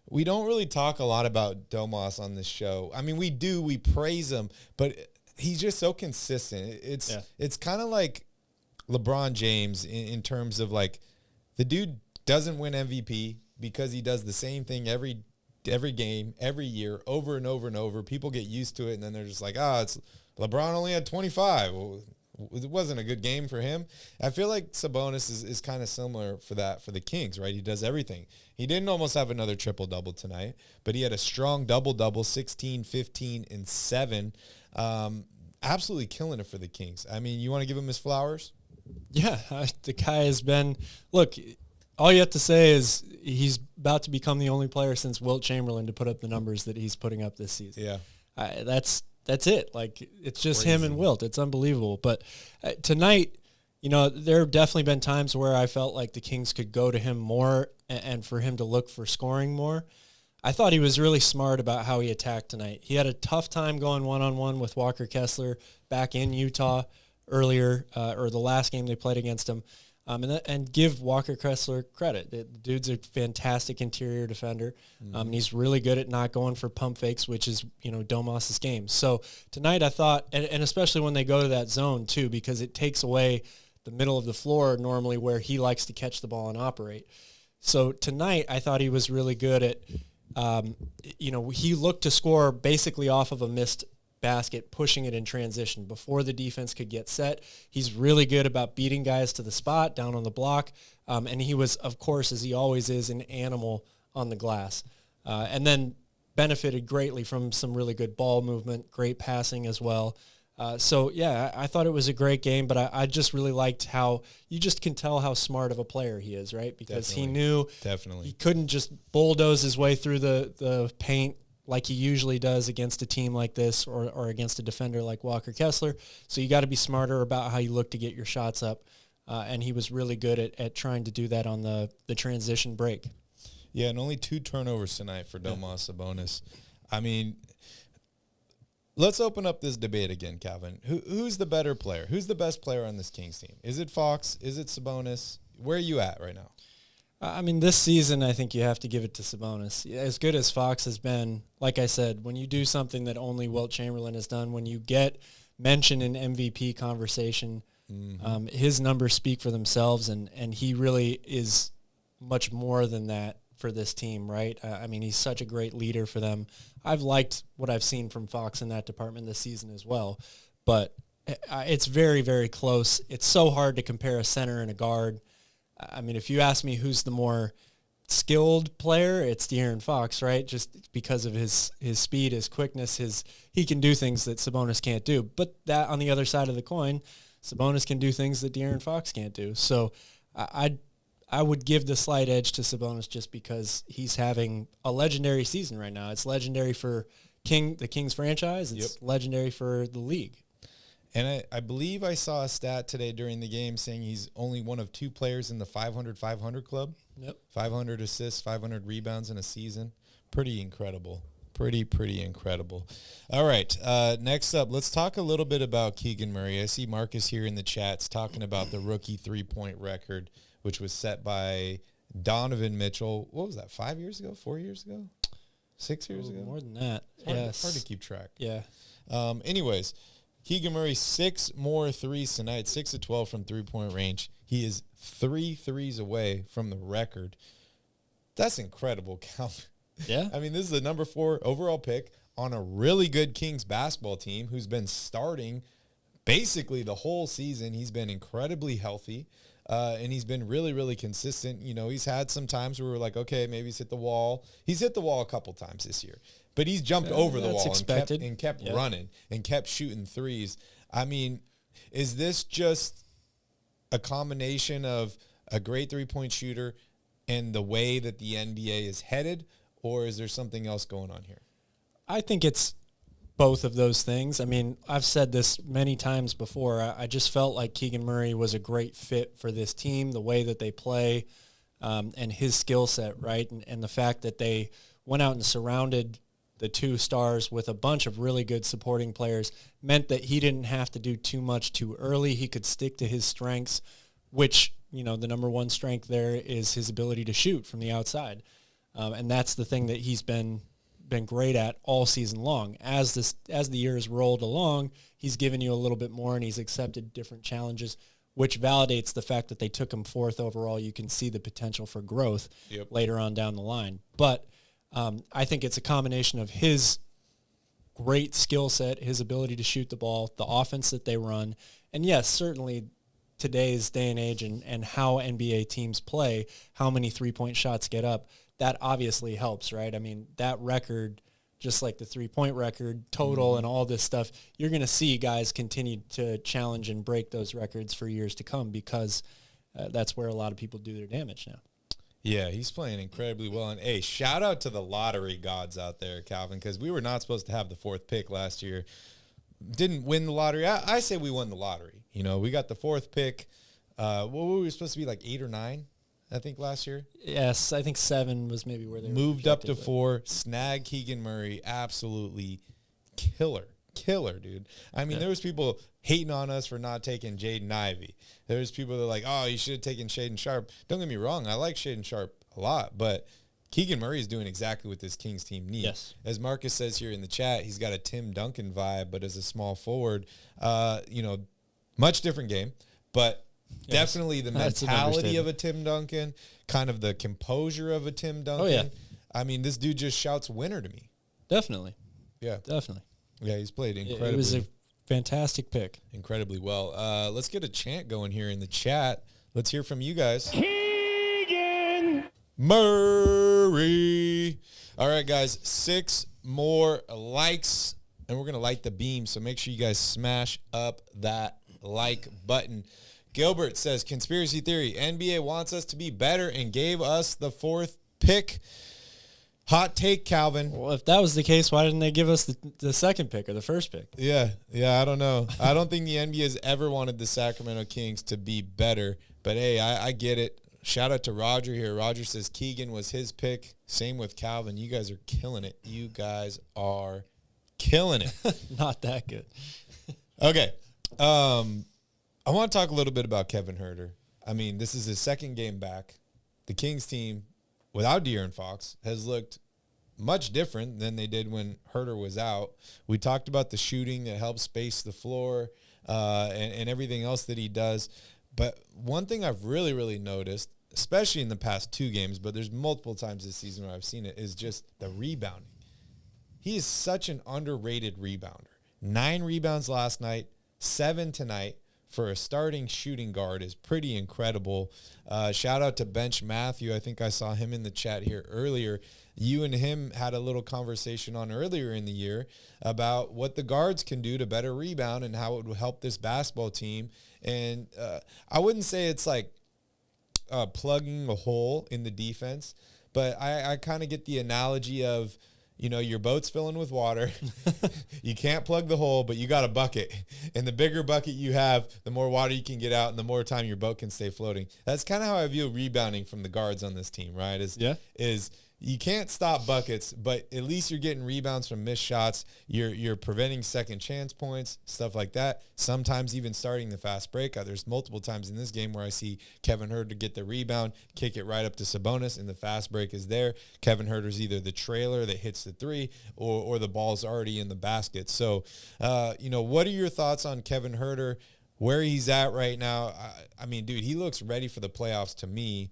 S3: we don't really talk a lot about Domas on this show. I mean, we do. We praise him, but he's just so consistent. It's kind of like LeBron James in terms of like the dude doesn't win MVP because he does the same thing every game, every year, over and over and over. People get used to it, and then they're just like, it's LeBron only had 25. Well, it wasn't a good game for him. I feel like Sabonis is kind of similar for the Kings, right? He does everything. He didn't almost have another triple-double tonight, but he had a strong double-double, 16, 15, and 7. Absolutely killing it for the Kings. I mean, you want to give him his flowers?
S5: Yeah, the guy has been – look, all you have to say is he's about to become the only player since Wilt Chamberlain to put up the numbers that he's putting up this season.
S3: Yeah.
S5: That's it. Like, it's just him and Wilt. It's unbelievable. But tonight, there have definitely been times where I felt like the Kings could go to him more and for him to look for scoring more. I thought he was really smart about how he attacked tonight. He had a tough time going one-on-one with Walker Kessler back in Utah earlier, or the last game they played against him. And give Walker Kessler credit. The dude's a fantastic interior defender. And he's really good at not going for pump fakes, which is, Domas's game. So tonight I thought, and especially when they go to that zone too, because it takes away the middle of the floor normally where he likes to catch the ball and operate. So tonight I thought he was really good at, he looked to score basically off of a missed basket, pushing it in transition before the defense could get set. He's really good about beating guys to the spot down on the block. And he was, of course, as he always is, an animal on the glass. And then benefited greatly from some really good ball movement, great passing as well. I thought it was a great game, but I just really liked how you just can tell how smart of a player he is, right? Because he knew he couldn't just bulldoze his way through the paint like he usually does against a team like this or against a defender like Walker Kessler. So you got to be smarter about how you look to get your shots up. And he was really good at trying to do that on the transition break.
S3: Yeah, and only 2 turnovers tonight for Domas Sabonis. I mean, let's open up this debate again, Calvin. Who's the better player? Who's the best player on this Kings team? Is it Fox? Is it Sabonis? Where are you at right now?
S5: I mean, this season, I think you have to give it to Sabonis. As good as Fox has been, like I said, when you do something that only Wilt Chamberlain has done, when you get mentioned in MVP conversation, his numbers speak for themselves, and he really is much more than that for this team, right? I mean, he's such a great leader for them. I've liked what I've seen from Fox in that department this season as well, but it's very, very close. It's so hard to compare a center and a guard. I mean, if you ask me who's the more skilled player, it's De'Aaron Fox, right? Just because of his speed, his quickness, he can do things that Sabonis can't do. But that on the other side of the coin, Sabonis can do things that De'Aaron Fox can't do. So I would give the slight edge to Sabonis just because he's having a legendary season right now. It's legendary for the Kings franchise. It's legendary for the league.
S3: And I believe I saw a stat today during the game saying he's only one of 2 players in the 500-500 club.
S5: Yep.
S3: 500 assists, 500 rebounds in a season. Pretty incredible. Pretty incredible. All right, next up, let's talk a little bit about Keegan Murray. I see Marcus here in the chats talking about the rookie three-point record, which was set by Donovan Mitchell. What was that, 5 years ago, 4 years ago, 6 years ago?
S5: More than that.
S3: It's hard to keep track.
S5: Yeah.
S3: Anyways, Keegan Murray, 6 more threes tonight, 6 of 12 from three-point range. He is 3 threes away from the record. That's incredible, Calvin.
S5: Yeah.
S3: I mean, this is the number 4 overall pick on a really good Kings basketball team who's been starting basically the whole season. He's been incredibly healthy, and he's been really, really consistent. You know, he's had some times where we're like, okay, maybe he's hit the wall. He's hit the wall a couple times this year. But he's jumped over the wall and kept running and kept shooting threes. I mean, is this just a combination of a great three-point shooter and the way that the NBA is headed, or is there something else going on here?
S5: I think it's both of those things. I mean, I've said this many times before. I just felt like Keegan Murray was a great fit for this team, the way that they play, and his skill set, right? And the fact that they went out and surrounded the 2 stars with a bunch of really good supporting players meant that he didn't have to do too much too early. He could stick to his strengths, which, you know, the number 1 strength there is his ability to shoot from the outside. And that's the thing that he's been great at all season long. As the years rolled along, he's given you a little bit more, and he's accepted different challenges, which validates the fact that they took him 4th overall. You can see the potential for growth later on down the line. But I think it's a combination of his great skill set, his ability to shoot the ball, the offense that they run, and yes, certainly today's day and age and how NBA teams play, how many three-point shots get up, that obviously helps, right? I mean, that record, just like the three-point record, total, and all this stuff, you're going to see guys continue to challenge and break those records for years to come because that's where a lot of people do their damage now.
S3: Yeah, he's playing incredibly well. And, hey, shout out to the lottery gods out there, Calvin, because we were not supposed to have the 4th pick last year. Didn't win the lottery. I say we won the lottery. You know, we got the 4th pick. What were we supposed to be, like 8 or 9? I think last year.
S5: Yes, I think 7 was maybe where they
S3: moved up to 4. Snag Keegan Murray, absolutely killer, dude. I mean, there was people hating on us for not taking Jaden Ivey. There's people that are like, oh, you should have taken Shaden Sharp. Don't get me wrong, I like Shaden Sharp a lot, but Keegan Murray is doing exactly what this Kings team needs.
S5: Yes.
S3: As Marcus says here in the chat, he's got a Tim Duncan vibe, but as a small forward, much different game, but definitely the mentality of a Tim Duncan, kind of the composure of a Tim Duncan.
S5: Oh, yeah.
S3: I mean, this dude just shouts winner to me.
S5: Definitely.
S3: Yeah.
S5: Definitely.
S3: Yeah, he's played incredibly.
S5: It was a fantastic pick.
S3: Incredibly well. Let's get a chant going here in the chat. Let's hear from you guys. Keegan Murray. All right, guys, 6 more likes, and we're going to light the beam, so make sure you guys smash up that like button. Gilbert says, conspiracy theory, NBA wants us to be better and gave us the 4th pick. Hot take, Calvin.
S5: Well, if that was the case, why didn't they give us the 2nd pick or the 1st pick?
S3: Yeah, I don't know. I don't think the NBA has ever wanted the Sacramento Kings to be better, but hey, I get it. Shout out to Roger here. Roger says Keegan was his pick. Same with Calvin. You guys are killing it.
S5: Not that good.
S3: Okay. I want to talk a little bit about Kevin Huerter. I mean, this is his 2nd game back. The Kings team, without De'Aaron Fox, has looked much different than they did when Huerter was out. We talked about the shooting that helps space the floor and everything else that he does. But one thing I've really, really noticed, especially in the past 2 games, but there's multiple times this season where I've seen it, is just the rebounding. He is such an underrated rebounder. 9 rebounds last night, 7 tonight. For a starting shooting guard is pretty incredible. Shout out to Bench Matthew. I think I saw him in the chat here earlier. You and him had a little conversation on earlier in the year about what the guards can do to better rebound and how it would help this basketball team. And I wouldn't say it's like plugging a hole in the defense, but I kind of get the analogy of, you know, your boat's filling with water. You can't plug the hole, but you got a bucket. And the bigger bucket you have, the more water you can get out and the more time your boat can stay floating. That's kind of how I view rebounding from the guards on this team, right? Is you can't stop buckets, but at least you're getting rebounds from missed shots. You're preventing second chance points, stuff like that. Sometimes even starting the fast break. There's multiple times in this game where I see Kevin Huerter get the rebound, kick it right up to Sabonis, and the fast break is there. Kevin Huerter's either the trailer that hits the 3 or the ball's already in the basket. So, what are your thoughts on Kevin Huerter, where he's at right now? I mean, dude, he looks ready for the playoffs to me.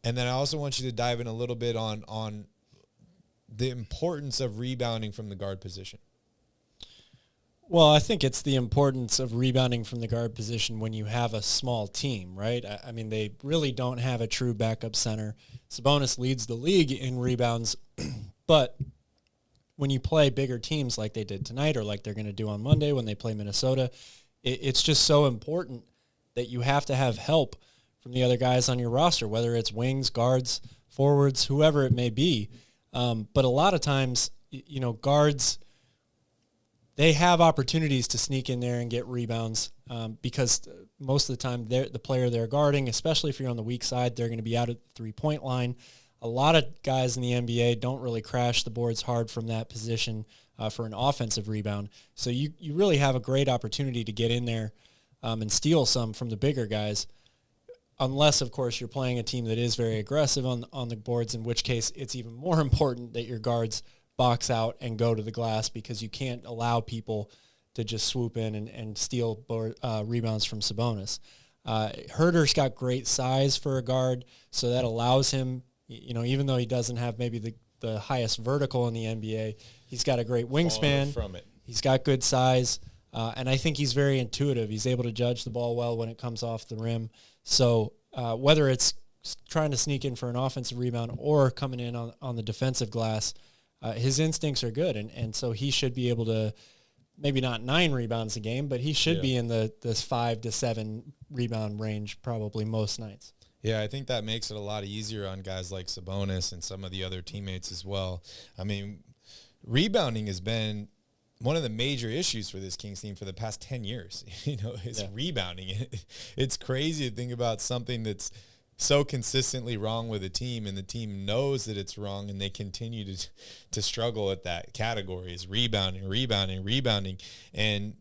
S3: And then I also want you to dive in a little bit on the importance of rebounding from the guard position.
S5: Well, I think it's the importance of rebounding from the guard position when you have a small team, right? I mean, they really don't have a true backup center. Sabonis leads the league in rebounds, but when you play bigger teams like they did tonight or like they're going to do on Monday when they play Minnesota, it's just so important that you have to have help from the other guys on your roster, whether it's wings, guards, forwards, whoever it may be. But a lot of times, guards, they have opportunities to sneak in there and get rebounds because most of the time the player they're guarding, especially if you're on the weak side, they're going to be out at the three-point line. A lot of guys in the NBA don't really crash the boards hard from that position for an offensive rebound. So you really have a great opportunity to get in there and steal some from the bigger guys. unless, of course, you're playing a team that is very aggressive on the boards, in which case it's even more important that your guards box out and go to the glass, because you can't allow people to just swoop in and steal rebounds from Sabonis. Herter's got great size for a guard, so that allows him, even though he doesn't have maybe the highest vertical in the NBA, he's got a great wingspan.
S3: From it.
S5: He's got good size, and I think he's very intuitive. He's able to judge the ball well when it comes off the rim. So whether it's trying to sneak in for an offensive rebound or coming in on the defensive glass, his instincts are good, and so he should be able to, maybe not 9 rebounds a game, but he should be in this 5 to 7 rebound range probably most nights.
S3: Yeah, I think that makes it a lot easier on guys like Sabonis and some of the other teammates as well. I mean, rebounding has been one of the major issues for this Kings team for the past 10 years. It's rebounding. It's crazy to think about something that's so consistently wrong with a team, and the team knows that it's wrong, and they continue to struggle at that category is rebounding. And,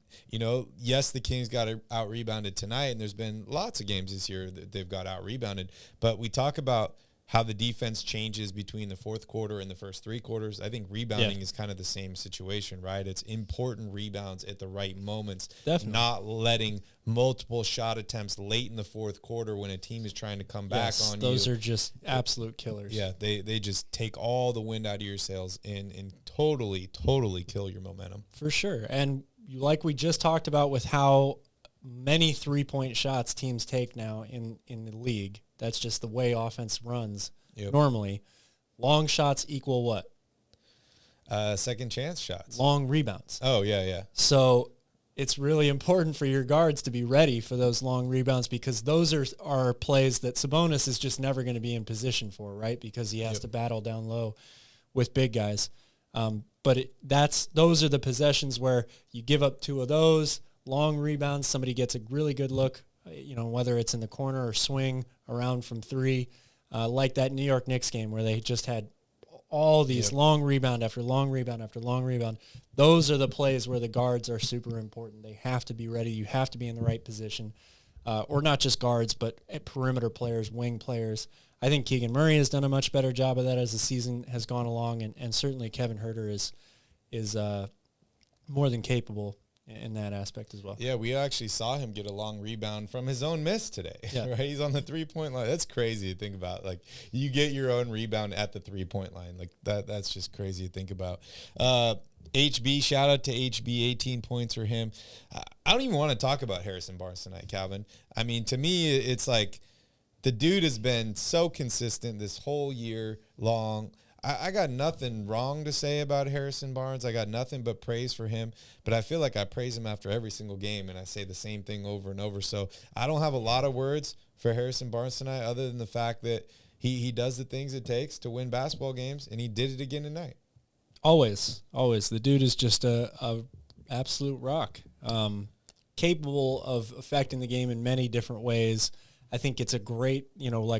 S3: yes, the Kings got out-rebounded tonight, and there's been lots of games this year that they've got out-rebounded. But we talk about how the defense changes between the fourth quarter and the first 3 quarters. I think rebounding is kind of the same situation, right? It's important rebounds at the right moments.
S5: Definitely.
S3: Not letting multiple shot attempts late in the fourth quarter when a team is trying to come back on you.
S5: Those are just absolute killers.
S3: Yeah, they just take all the wind out of your sails and totally kill your momentum.
S5: For sure. And like we just talked about with how many 3-point shots teams take now in the league, that's just the way offense runs normally. Long shots equal what?
S3: Second chance shots.
S5: Long rebounds.
S3: Oh, yeah.
S5: So it's really important for your guards to be ready for those long rebounds, because those are plays that Sabonis is just never going to be in position for, right? Because he has to battle down low with big guys. But those are the possessions where you give up 2 of those, long rebounds, somebody gets a really good look, whether it's in the corner or swing around from 3, like that New York Knicks game where they just had all these long rebound after long rebound after long rebound. Those are the plays where the guards are super important. They have to be ready. You have to be in the right position, or not just guards, but perimeter players, wing players. I think Keegan Murray has done a much better job of that as the season has gone along, and certainly Kevin Huerter is more than capable in that aspect as well.
S3: Yeah, we actually saw him get a long rebound from his own miss today,
S5: Yeah.
S3: right? He's on the 3-point line. That's crazy to think about. Like, you get your own rebound at the 3-point line. Like, that's just crazy to think about. HB, shout out to HB, 18 points for him. I don't even want to talk about Harrison Barnes tonight, Calvin. I mean, to me, it's like the dude has been so consistent this whole year long. I got nothing wrong to say about Harrison Barnes. I got nothing but praise for him. But I feel like I praise him after every single game, and I say the same thing over and over. So I don't have a lot of words for Harrison Barnes tonight other than the fact that he does the things it takes to win basketball games, and he did it again tonight.
S5: Always. The dude is just a absolute rock, capable of affecting the game in many different ways. I think it's a great,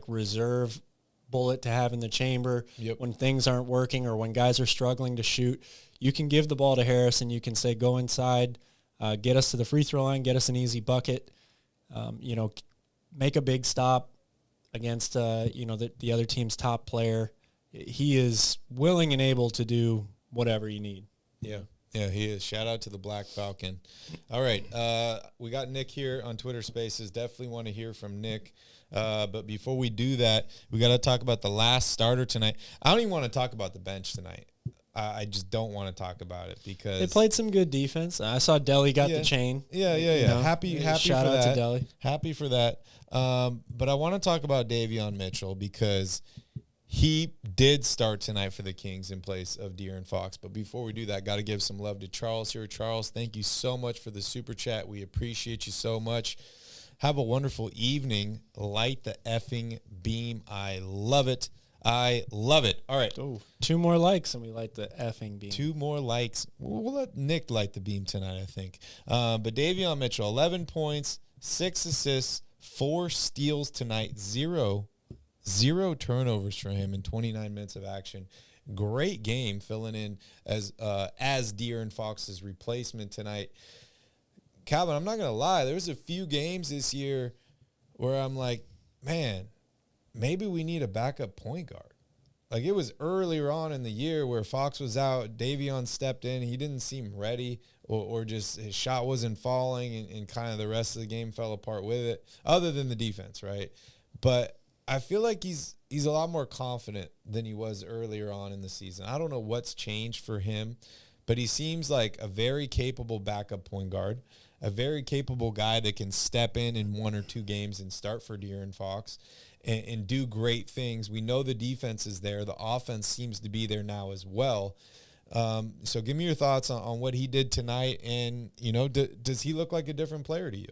S5: reserve bullet to have in the chamber when things aren't working or when guys are struggling to shoot. You can give the ball to Harris and you can say, go inside, get us to the free throw line, get us an easy bucket, make a big stop against, the other team's top player. He is willing and able to do whatever you need.
S3: Yeah, he is. Shout out to the Black Falcon. All right, we got Nick here on Twitter Spaces. Definitely want to hear from Nick. But before we do that, we got to talk about the last starter tonight. I don't even want to talk about the bench tonight. I just don't want to talk about it because
S5: they played some good defense. I saw Delly got the chain.
S3: Yeah. Happy
S5: shout
S3: for
S5: out
S3: that.
S5: to Delly.
S3: Happy for that. But I want to talk about Davion Mitchell because he did start tonight for the Kings in place of De'Aaron Fox. But before we do that, got to give some love to Charles here. Charles, thank you so much for the super chat. We appreciate you so much. Have a wonderful evening. Light the effing beam. I love it. All right.
S5: Oh, 2 more likes and we light the effing beam.
S3: 2 more likes. We'll let Nick light the beam tonight, I think. But Davion Mitchell, 11 points, 6 assists, 4 steals tonight, zero turnovers for him in 29 minutes of action. Great game filling in as De'Aaron Fox's replacement tonight. Calvin, I'm not going to lie. There was a few games this year where I'm like, man, maybe we need a backup point guard. Like, it was earlier on in the year where Fox was out, Davion stepped in, he didn't seem ready, or just his shot wasn't falling, and kind of the rest of the game fell apart with it, other than the defense, right? But I feel like he's a lot more confident than he was earlier on in the season. I don't know what's changed for him, but he seems like a very capable backup point guard, a very capable guy that can step in 1 or 2 games and start for De'Aaron Fox and do great things. We know the defense is there. The offense seems to be there now as well. So give me your thoughts on what he did tonight, and, you know, does he look like a different player to you?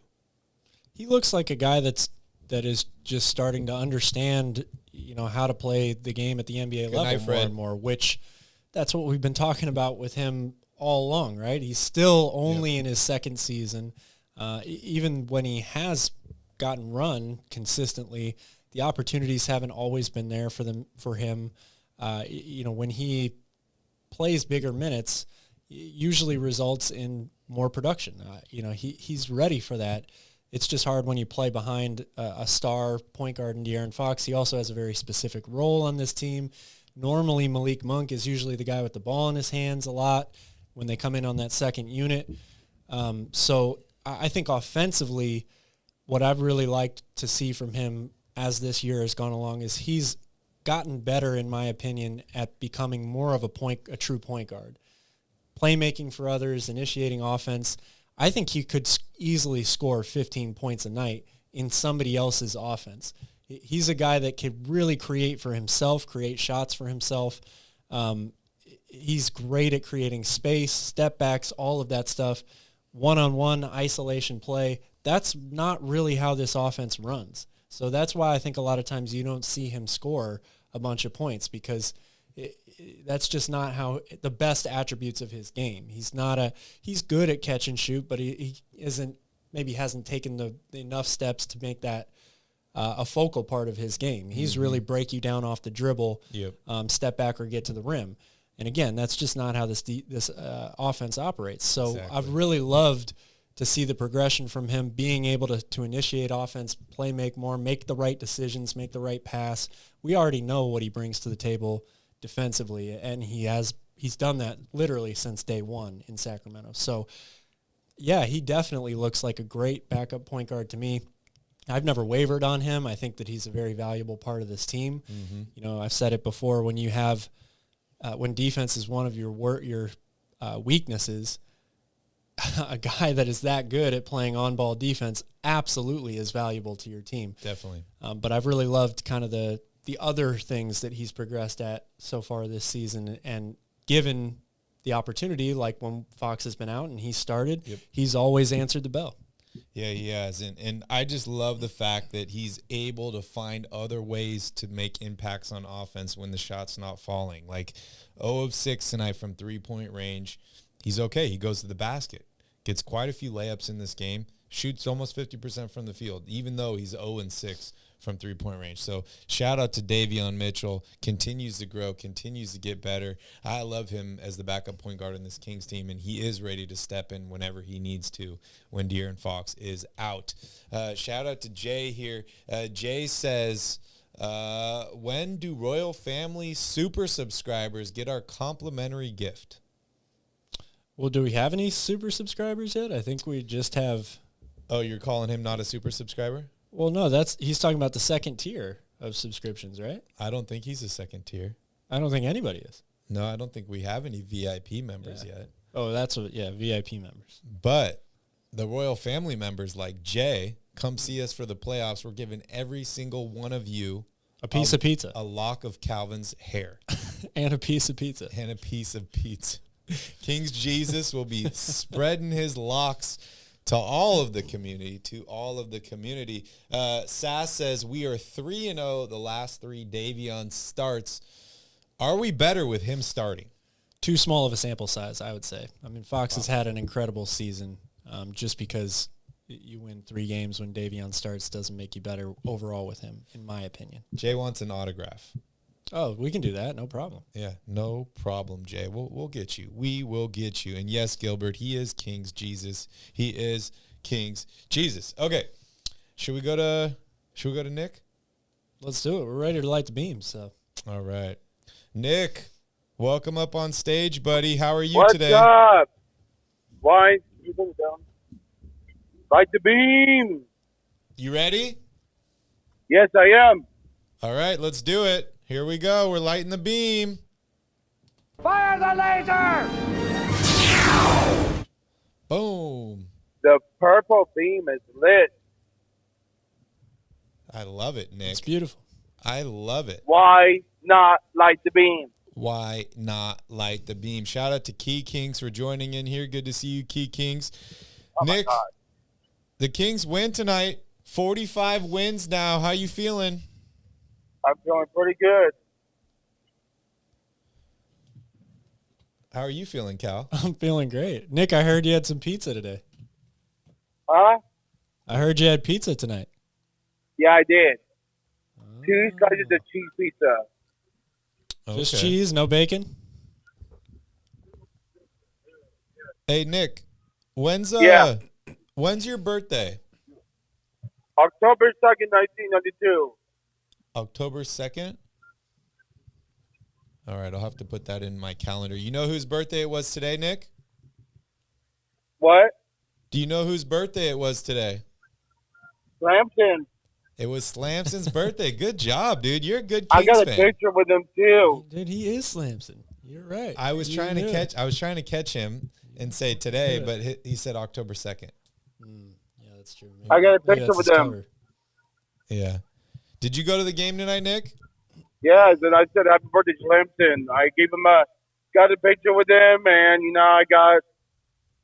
S5: He looks like a guy that is just starting to understand, you know, how to play the game at the NBA level more and more, which that's what we've been talking about with him all along, right? He's still only in his second season. Even when he has gotten run consistently, the opportunities haven't always been there for him. You know, when he plays bigger minutes, usually results in more production. You know, he's ready for that. It's just hard when you play behind a star point guard in De'Aaron Fox. He also has a very specific role on this team. Normally, Malik Monk is usually the guy with the ball in his hands a lot when they come in on that second unit. So I think offensively, what I've really liked to see from him as this year has gone along is he's gotten better, in my opinion, at becoming more of a true point guard. Playmaking for others, initiating offense. I think he could easily score 15 points a night in somebody else's offense. He's a guy that could really create for himself, create shots for himself. He's great at creating space, step backs, all of that stuff. One-on-one isolation play. That's not really how this offense runs. So that's why I think a lot of times you don't see him score a bunch of points, because that's just not how the best attributes of his game. He's good at catch and shoot, but he hasn't taken enough steps to make that a focal part of his game. He's really break you down off the dribble, step back or get to the rim. And again, that's just not how this offense operates. So exactly. I've really loved to see the progression from him being able to initiate offense, make more, make the right decisions, make the right pass. We already know what he brings to the table defensively, and he's done that literally since day one in Sacramento. So, yeah, he definitely looks like a great backup point guard to me. I've never wavered on him. I think that he's a very valuable part of this team. Mm-hmm. You know, I've said it before, when you have when defense is one of your weaknesses, a guy that is that good at playing on-ball defense absolutely is valuable to your team.
S3: Definitely.
S5: But I've really loved kind of the other things that he's progressed at so far this season, and given the opportunity, like when Fox has been out and he started, he's always answered the bell.
S3: Yeah, he has. And I just love the fact that he's able to find other ways to make impacts on offense when the shot's not falling. Like 0 of 6 tonight from three-point range. He's okay. He goes to the basket, gets quite a few layups in this game, shoots almost 50% from the field, even though he's 0 and 6 from three-point range. So shout out to Davion Mitchell. Continues to grow, continues to get better. I love him as the backup point guard in this Kings team, and he is ready to step in whenever he needs to when De'Aaron Fox is out. Shout out to Jay here. Jay says, when do Royal Family super subscribers get our complimentary gift?
S5: Well, do we have any super subscribers yet? I think we just have.
S3: Oh, you're calling him not a super subscriber?
S5: Well, no, he's talking about the second tier of subscriptions, right?
S3: I don't think he's a second tier.
S5: I don't think anybody is.
S3: No, I don't think we have any VIP members yet.
S5: Oh, VIP members.
S3: But the Royal Family members like Jay, come see us for the playoffs. We're giving every single one of you
S5: a piece of pizza,
S3: a lock of Calvin's hair.
S5: And a piece of pizza.
S3: And a piece of pizza. King's Jesus will be spreading his locks to all of the community, Sass says, we are 3-0 the last 3 Davion starts. Are we better with him starting?
S5: Too small of a sample size, I would say. I mean, Fox has had an incredible season. Just because you win 3 games when Davion starts doesn't make you better overall with him, in my opinion.
S3: Jay wants an autograph.
S5: Oh, we can do that. No problem.
S3: Yeah, no problem, Jay. We'll get you. We will get you. And yes, Gilbert, he is King's Jesus. He is King's Jesus. Okay. Should we go to Nick?
S5: Let's do it. We're ready to light the beam. So,
S3: All right. Nick, welcome up on stage, buddy. How are you
S7: What's
S3: today?
S7: up? Why? You been down? Light the beam.
S3: You ready?
S7: Yes, I am.
S3: All right, let's do it. Here we go. We're lighting the beam.
S8: Fire the laser!
S3: Boom.
S7: The purple beam is lit.
S3: I love it, Nick.
S5: it's beautiful.
S3: I love it.
S7: Why not light the beam?
S3: Why not light the beam? Shout out to Key Kings for joining in here. Good to see you, Key Kings. Nick, the Kings win tonight. 45 wins now. How you feeling?
S7: I'm feeling pretty good.
S3: How are you feeling, Cal?
S5: I'm feeling great. Nick, I heard you had some pizza today.
S7: Huh?
S5: I heard you had pizza tonight.
S7: Yeah, I did. 2 slices of cheese pizza.
S5: Just cheese, no bacon?
S3: Hey, Nick, when's your birthday?
S7: October 2nd, 1992.
S3: October 2nd? All right, I'll have to put that in my calendar. You know whose birthday it was today, Nick?
S7: What?
S3: Do you know whose birthday it was today?
S7: Lampton.
S3: It was Slamson's birthday. Good job, dude. You're a good
S7: I
S3: Kings
S7: got a
S3: fan.
S7: picture with him, too.
S5: Dude, he is Slamson. You're right.
S3: I was
S5: You
S3: trying to
S5: knew it.
S3: catch him and say today,
S5: Yeah.
S3: but he said October 2nd.
S5: Yeah, that's true.
S7: I got a
S5: Maybe
S7: picture
S5: that's
S7: with
S5: his
S7: them.
S5: cover.
S3: Yeah. Did you go to the game tonight, Nick?
S7: Yes, and I said happy birthday to Lampton. I gave him got a picture with him, and,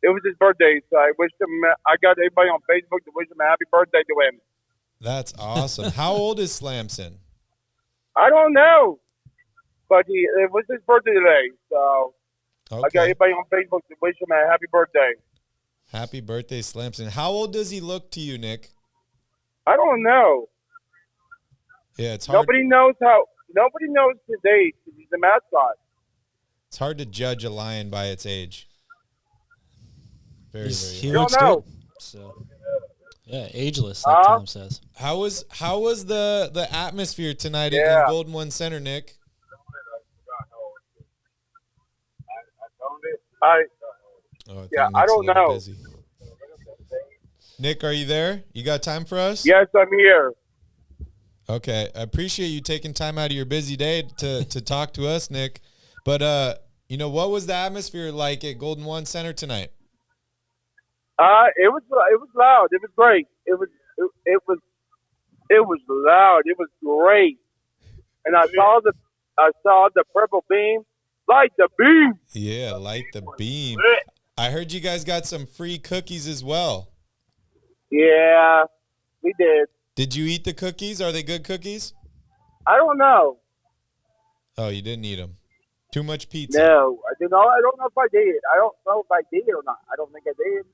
S7: it was his birthday, so I got everybody on Facebook to wish him a happy birthday to him.
S3: That's awesome. How old is Slamson?
S7: I don't know, but it was his birthday today, so I got
S3: Okay.
S7: everybody on Facebook to wish him a happy birthday.
S3: Happy birthday, Slamson. How old does he look to you, Nick?
S7: I don't know.
S3: Yeah, it's hard.
S7: Nobody knows his age because he's a mascot.
S3: It's hard to judge a lion by its age. Very, very
S5: He
S3: hard.
S5: looks
S7: don't know.
S5: good. So, yeah, ageless, like Tom says.
S3: How was the atmosphere tonight in
S7: Yeah.
S3: Golden One Center, Nick? Oh,
S7: Yeah,
S3: think
S7: I
S3: Nick's a
S7: don't
S3: little
S7: know.
S3: busy. Nick, are you there? You got time for us?
S7: Yes, I'm here.
S3: Okay, I appreciate you taking time out of your busy day to talk to us, Nick. But what was the atmosphere like at Golden One Center tonight?
S7: It was loud. It was great. It was loud. It was great. And I saw the purple beam. Light the beam.
S3: Yeah, light the beam. I heard you guys got some free cookies as well.
S7: Yeah, we did.
S3: Did you eat the cookies? Are they good cookies?
S7: I don't know.
S3: Oh, you didn't eat them. Too much pizza.
S7: No, I don't know. I don't know if I did. I don't know if I did or not. I don't think I did.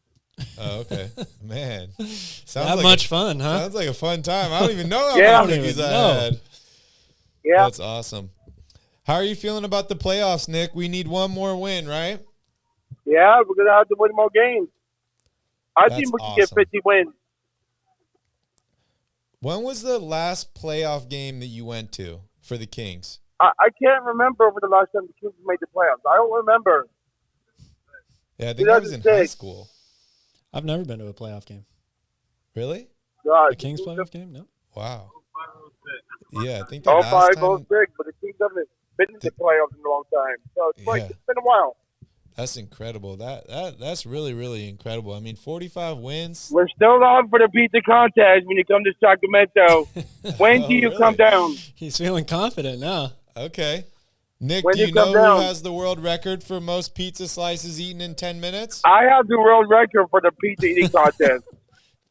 S3: Oh, okay. Man. Sounds
S5: That
S3: like
S5: much fun, huh?
S3: Sounds like a fun time. I don't even know how
S7: Yeah.
S3: many cookies I
S5: know.
S3: had.
S7: Yeah.
S3: That's awesome. How are you feeling about the playoffs, Nick? We need one more win, right?
S7: Yeah, we're gonna have to win more games. I think
S3: That's
S7: we can get
S3: awesome.
S7: 50 wins.
S3: When was the last playoff game that you went to for the Kings?
S7: I can't remember when the last time the Kings made the playoffs. I don't remember.
S3: Yeah, I think I was in high
S7: 2006.
S3: school.
S5: I've never been to a playoff game.
S3: Really?
S7: God,
S5: A Kings playoff game? No.
S3: Wow. Yeah, I think the last
S7: 05,
S3: time.
S7: 06, but the Kings haven't been in the playoffs in a long time. So it's
S3: Yeah.
S7: it's been a while.
S3: That's incredible. That's really, really incredible. I mean, 45 wins.
S7: We're still on for the pizza contest when you come to Sacramento. When
S3: Oh,
S7: do you
S3: really?
S7: come down?
S5: He's feeling confident now.
S3: Okay. Nick,
S7: When
S3: do
S7: you
S3: you know
S7: come
S3: who
S7: down.
S3: has the world record for most pizza slices eaten in 10 minutes?
S7: I have the world record for the pizza eating contest.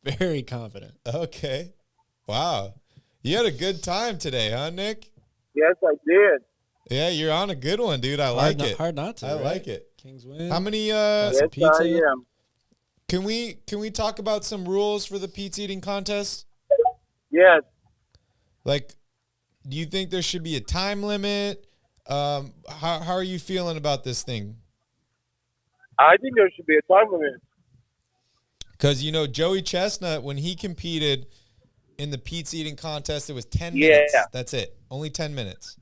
S5: Very confident.
S3: Okay. Wow. You had a good time today, huh, Nick?
S7: Yes, I did.
S3: Yeah, you're on a good one, dude. I like it.
S5: Hard not to.
S3: I
S5: right?
S3: like it.
S5: Kings win.
S3: How many
S7: Yes,
S5: some pizza.
S7: I am.
S3: can we talk about some rules for the pizza eating contest?
S7: Yes.
S3: Like, do you think there should be a time limit? How are you feeling about this thing?
S7: I think there should be a time limit.
S3: Because, Joey Chestnut, when he competed, in the pizza eating contest, it was 10
S7: Yeah.
S3: minutes. That's it. Only 10 minutes.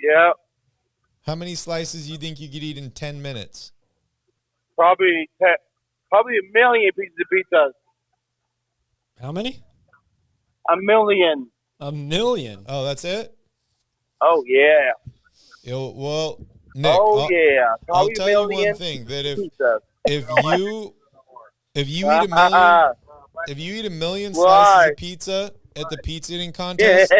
S7: Yeah,
S3: How many slices do you think you could eat in 10 minutes?
S7: probably a million pieces of pizza.
S5: How many?
S7: A million.
S5: A million.
S3: Oh, that's it?
S7: Oh yeah.
S3: Well, Nick,
S7: Yeah.
S3: I'll
S7: Probably
S3: tell
S7: a
S3: you
S7: million
S3: one thing, that
S7: pizzas.
S3: if you eat a million slices
S7: Why?
S3: of pizza at the pizza eating contest,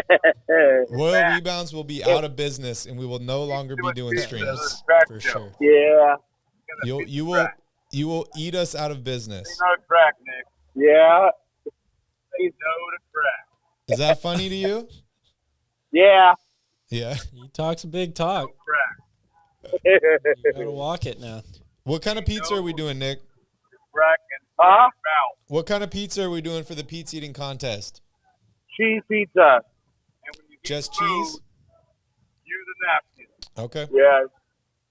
S3: Royal Rebounds will be out of business and we will no longer be doing streams.
S5: For sure.
S7: Yeah.
S3: You will eat us out of business.
S7: Yeah.
S3: Is that funny to you?
S7: Yeah.
S3: Yeah.
S5: He talks a big talk.
S7: Huh?
S5: You gotta walk it now.
S3: What kind of pizza are we doing, Nick? What kind of pizza are we doing for the pizza eating contest?
S7: Cheese pizza.
S3: Just cheese? Okay.
S7: Yeah.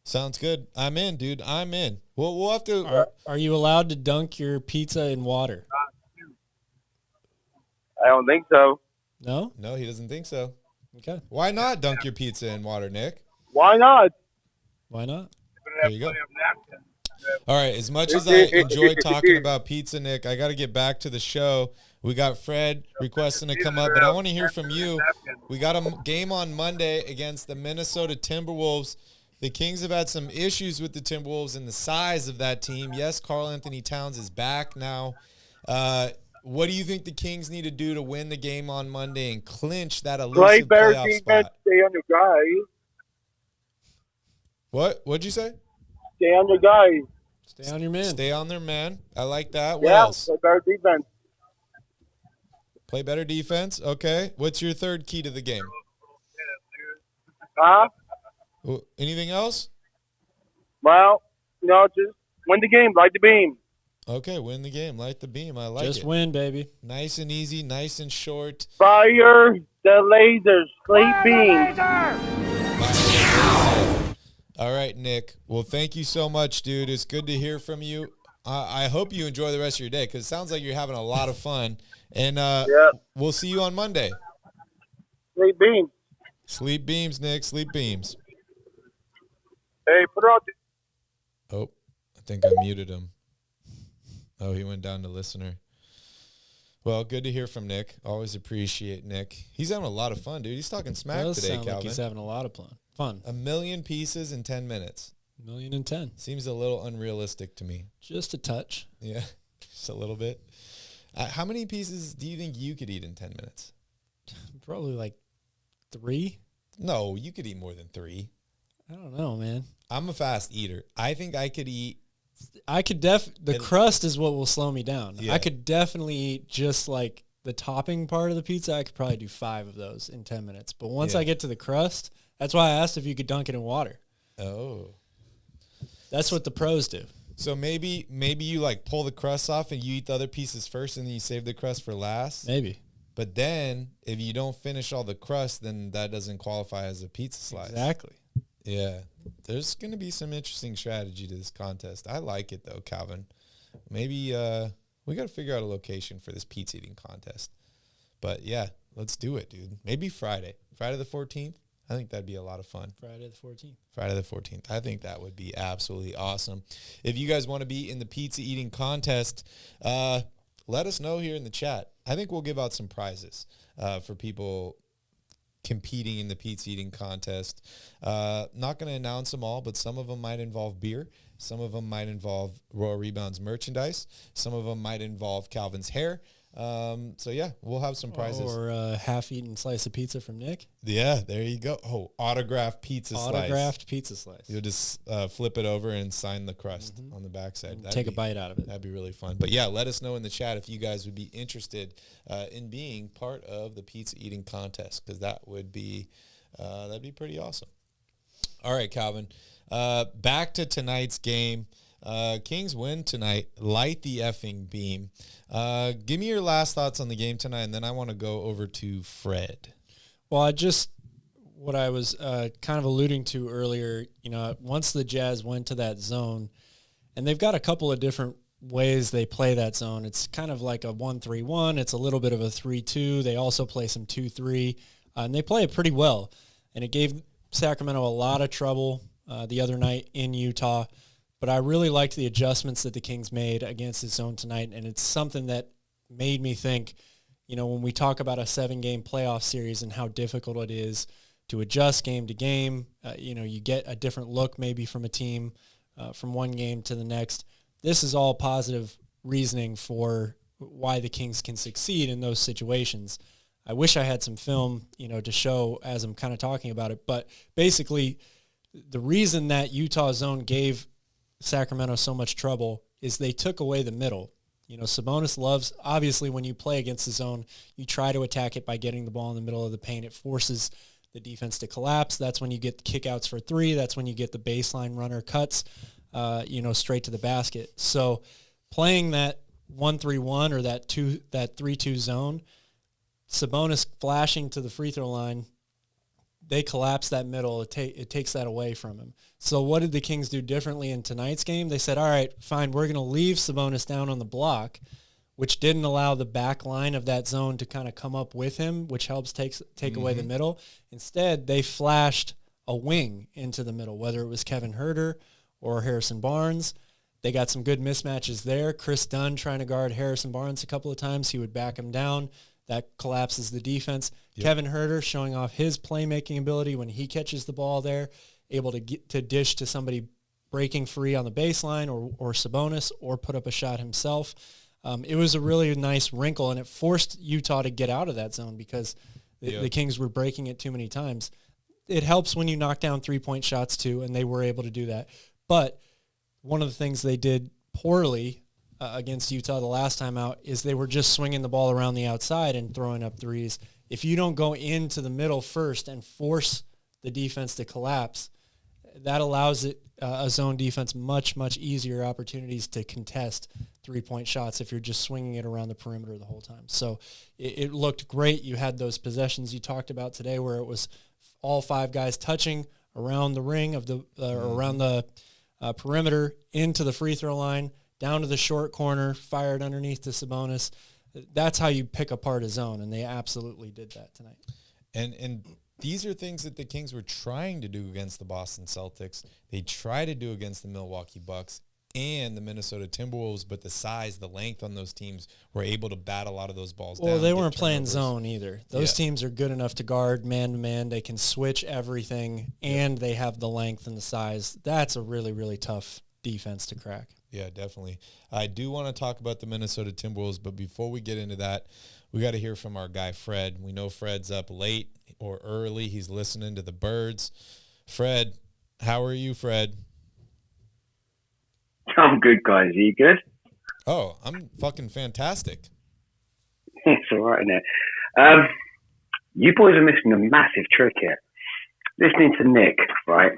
S3: Sounds good. I'm in, dude. I'm in. We'll have to.
S5: Are you allowed to dunk your pizza in water?
S7: I don't think so.
S5: No?
S3: No, he doesn't think so.
S5: Okay.
S3: Why not dunk your pizza in water, Nick?
S7: Why not?
S5: Why not?
S3: There you go. All right. As much as I enjoy talking about pizza, Nick, I got to get back to the show. We got Fred requesting to come up, but I want to hear from you. We got a game on Monday against the Minnesota Timberwolves. The Kings have had some issues with the Timberwolves and the size of that team. Yes, Karl Anthony Towns is back now. What do you think the Kings need to do to win the game on Monday and clinch that
S7: Play
S3: elusive
S7: better
S3: playoff
S7: defense.
S3: spot?
S7: Stay on your guys.
S3: What'd you say?
S7: Stay on your guys.
S5: Stay on your man.
S3: Stay on their man. I like that. What
S7: Yeah.
S3: else?
S7: Play better defense.
S3: Play better defense. Okay. What's your third key to the game?
S7: Huh?
S3: Anything else?
S7: Well, just win the game. Light the beam.
S3: Okay, win the game. Light the beam. I like
S5: Just
S3: it.
S5: win, baby.
S3: Nice and easy, nice and short.
S7: Fire the lasers. Sleep beam.
S3: All right, Nick. Well, thank you so much, dude. It's good to hear from you. I hope you enjoy the rest of your day because it sounds like you're having a lot of fun. And we'll see you on Monday.
S7: Sleep beam.
S3: Sleep beams, Nick. Sleep beams.
S7: Hey, put her on.
S3: Oh, I think I muted him. Oh, he went down to listener. Well, good to hear from Nick. Always appreciate Nick. He's having a lot of fun, dude. He's talking smack
S5: Does
S3: today,
S5: sound
S3: Calvin.
S5: like he's having a lot of fun.
S3: A million pieces in 10 minutes.
S5: 1,010,000.
S3: Seems a little unrealistic to me.
S5: Just a touch.
S3: Yeah, just a little bit. How many pieces do you think you could eat in 10 minutes?
S5: Probably like 3.
S3: No, you could eat more than 3.
S5: I don't know, man.
S3: I'm a fast eater. I think I could eat.
S5: The crust is what will slow me down.
S3: Yeah.
S5: I could definitely eat just like the topping part of the pizza. I could probably do 5 of those in 10 minutes. But once I get to the crust, that's why I asked if you could dunk it in water.
S3: Oh.
S5: That's what the pros do.
S3: So maybe you like pull the crust off and you eat the other pieces first and then you save the crust for last.
S5: Maybe.
S3: But then if you don't finish all the crust, then that doesn't qualify as a pizza slice.
S5: Exactly.
S3: Yeah. There's going to be some interesting strategy to this contest. I like it though, Calvin. Maybe we got to figure out a location for this pizza eating contest. But yeah, let's do it, dude. Maybe Friday the 14th. I think that'd be a lot of fun.
S5: Friday the 14th.
S3: Friday the 14th. I think that would be absolutely awesome. If you guys want to be in the pizza eating contest, let us know here in the chat. I think we'll give out some prizes for people competing in the pizza eating contest. Not going to announce them all, but some of them might involve beer. Some of them might involve Royal Rebounds merchandise. Some of them might involve Calvin's hair. So yeah, we'll have some prizes.
S5: Or a half-eaten slice of pizza from Nick.
S3: Yeah, there you go. Oh, autographed pizza slice.
S5: Autographed pizza slice.
S3: You'll just flip it over and sign the crust on the backside.
S5: Take a bite out of it.
S3: That'd be really fun. But yeah, let us know in the chat if you guys would be interested in being part of the pizza eating contest because that would be that'd be pretty awesome. All right, Calvin. Back to tonight's game. Kings win tonight. Light the effing beam. Give me your last thoughts on the game tonight, and then I want to go over to Fred.
S5: Well, what I was kind of alluding to earlier, once the Jazz went to that zone, and they've got a couple of different ways they play that zone. It's kind of like a 1-3-1. It's a little bit of a 3-2. They also play some 2-3, and they play it pretty well. And it gave Sacramento a lot of trouble the other night in Utah. But I really liked the adjustments that the Kings made against the zone tonight, and it's something that made me think, when we talk about a 7-game playoff series and how difficult it is to adjust game to game, you get a different look maybe from a team from one game to the next. This is all positive reasoning for why the Kings can succeed in those situations. I wish I had some film, to show as I'm kind of talking about it, but basically the reason that Utah zone gave Sacramento so much trouble is they took away the middle. Sabonis loves, obviously when you play against the zone, you try to attack it by getting the ball in the middle of the paint. It forces the defense to collapse. That's when you get the kickouts for 3. That's when you get the baseline runner cuts, straight to the basket. So playing that 1-3-1 or that 3-2 zone, Sabonis flashing to the free throw line, they collapse that middle. It takes that away from him. So what did the Kings do differently in tonight's game? They said, all right, fine, we're going to leave Sabonis down on the block, which didn't allow the back line of that zone to kind of come up with him, which helps take away the middle. Instead, they flashed a wing into the middle, whether it was Kevin Huerter or Harrison Barnes. They got some good mismatches there. Chris Dunn trying to guard Harrison Barnes a couple of times. He would back him down. That collapses the defense. Yep. Kevin Huerter showing off his playmaking ability when he catches the ball there, able to get to dish to somebody breaking free on the baseline or Sabonis or put up a shot himself. It was a really nice wrinkle, and it forced Utah to get out of that zone because the Kings were breaking it too many times. It helps when you knock down three-point shots too, and they were able to do that. But one of the things they did poorly against Utah the last time out is they were just swinging the ball around the outside and throwing up threes. If you don't go into the middle first and force the defense to collapse, that allows a zone defense much, much easier opportunities to contest three-point shots if you're just swinging it around the perimeter the whole time. So it looked great. You had those possessions you talked about today where it was all 5 guys touching around the ring of the around the perimeter into the free throw line, down to the short corner, fired underneath to Sabonis. That's how you pick apart a zone, and they absolutely did that tonight.
S3: And these are things that the Kings were trying to do against the Boston Celtics. They try to do against the Milwaukee Bucks and the Minnesota Timberwolves, but the size, the length on those teams were able to bat a lot of those balls down.
S5: Well, they weren't playing zone either. Those teams are good enough to guard man-to-man. They can switch everything, and they have the length and the size. That's a really, really tough defense to crack.
S3: Yeah, definitely. I do want to talk about the Minnesota Timberwolves, but before we get into that, we got to hear from our guy, Fred. We know Fred's up late or early. He's listening to the birds. Fred, how are you, Fred?
S9: I'm good, guys. Are you good?
S3: Oh, I'm fucking fantastic.
S9: It's all right in there. You boys are missing a massive trick here. Listening to Nick, right?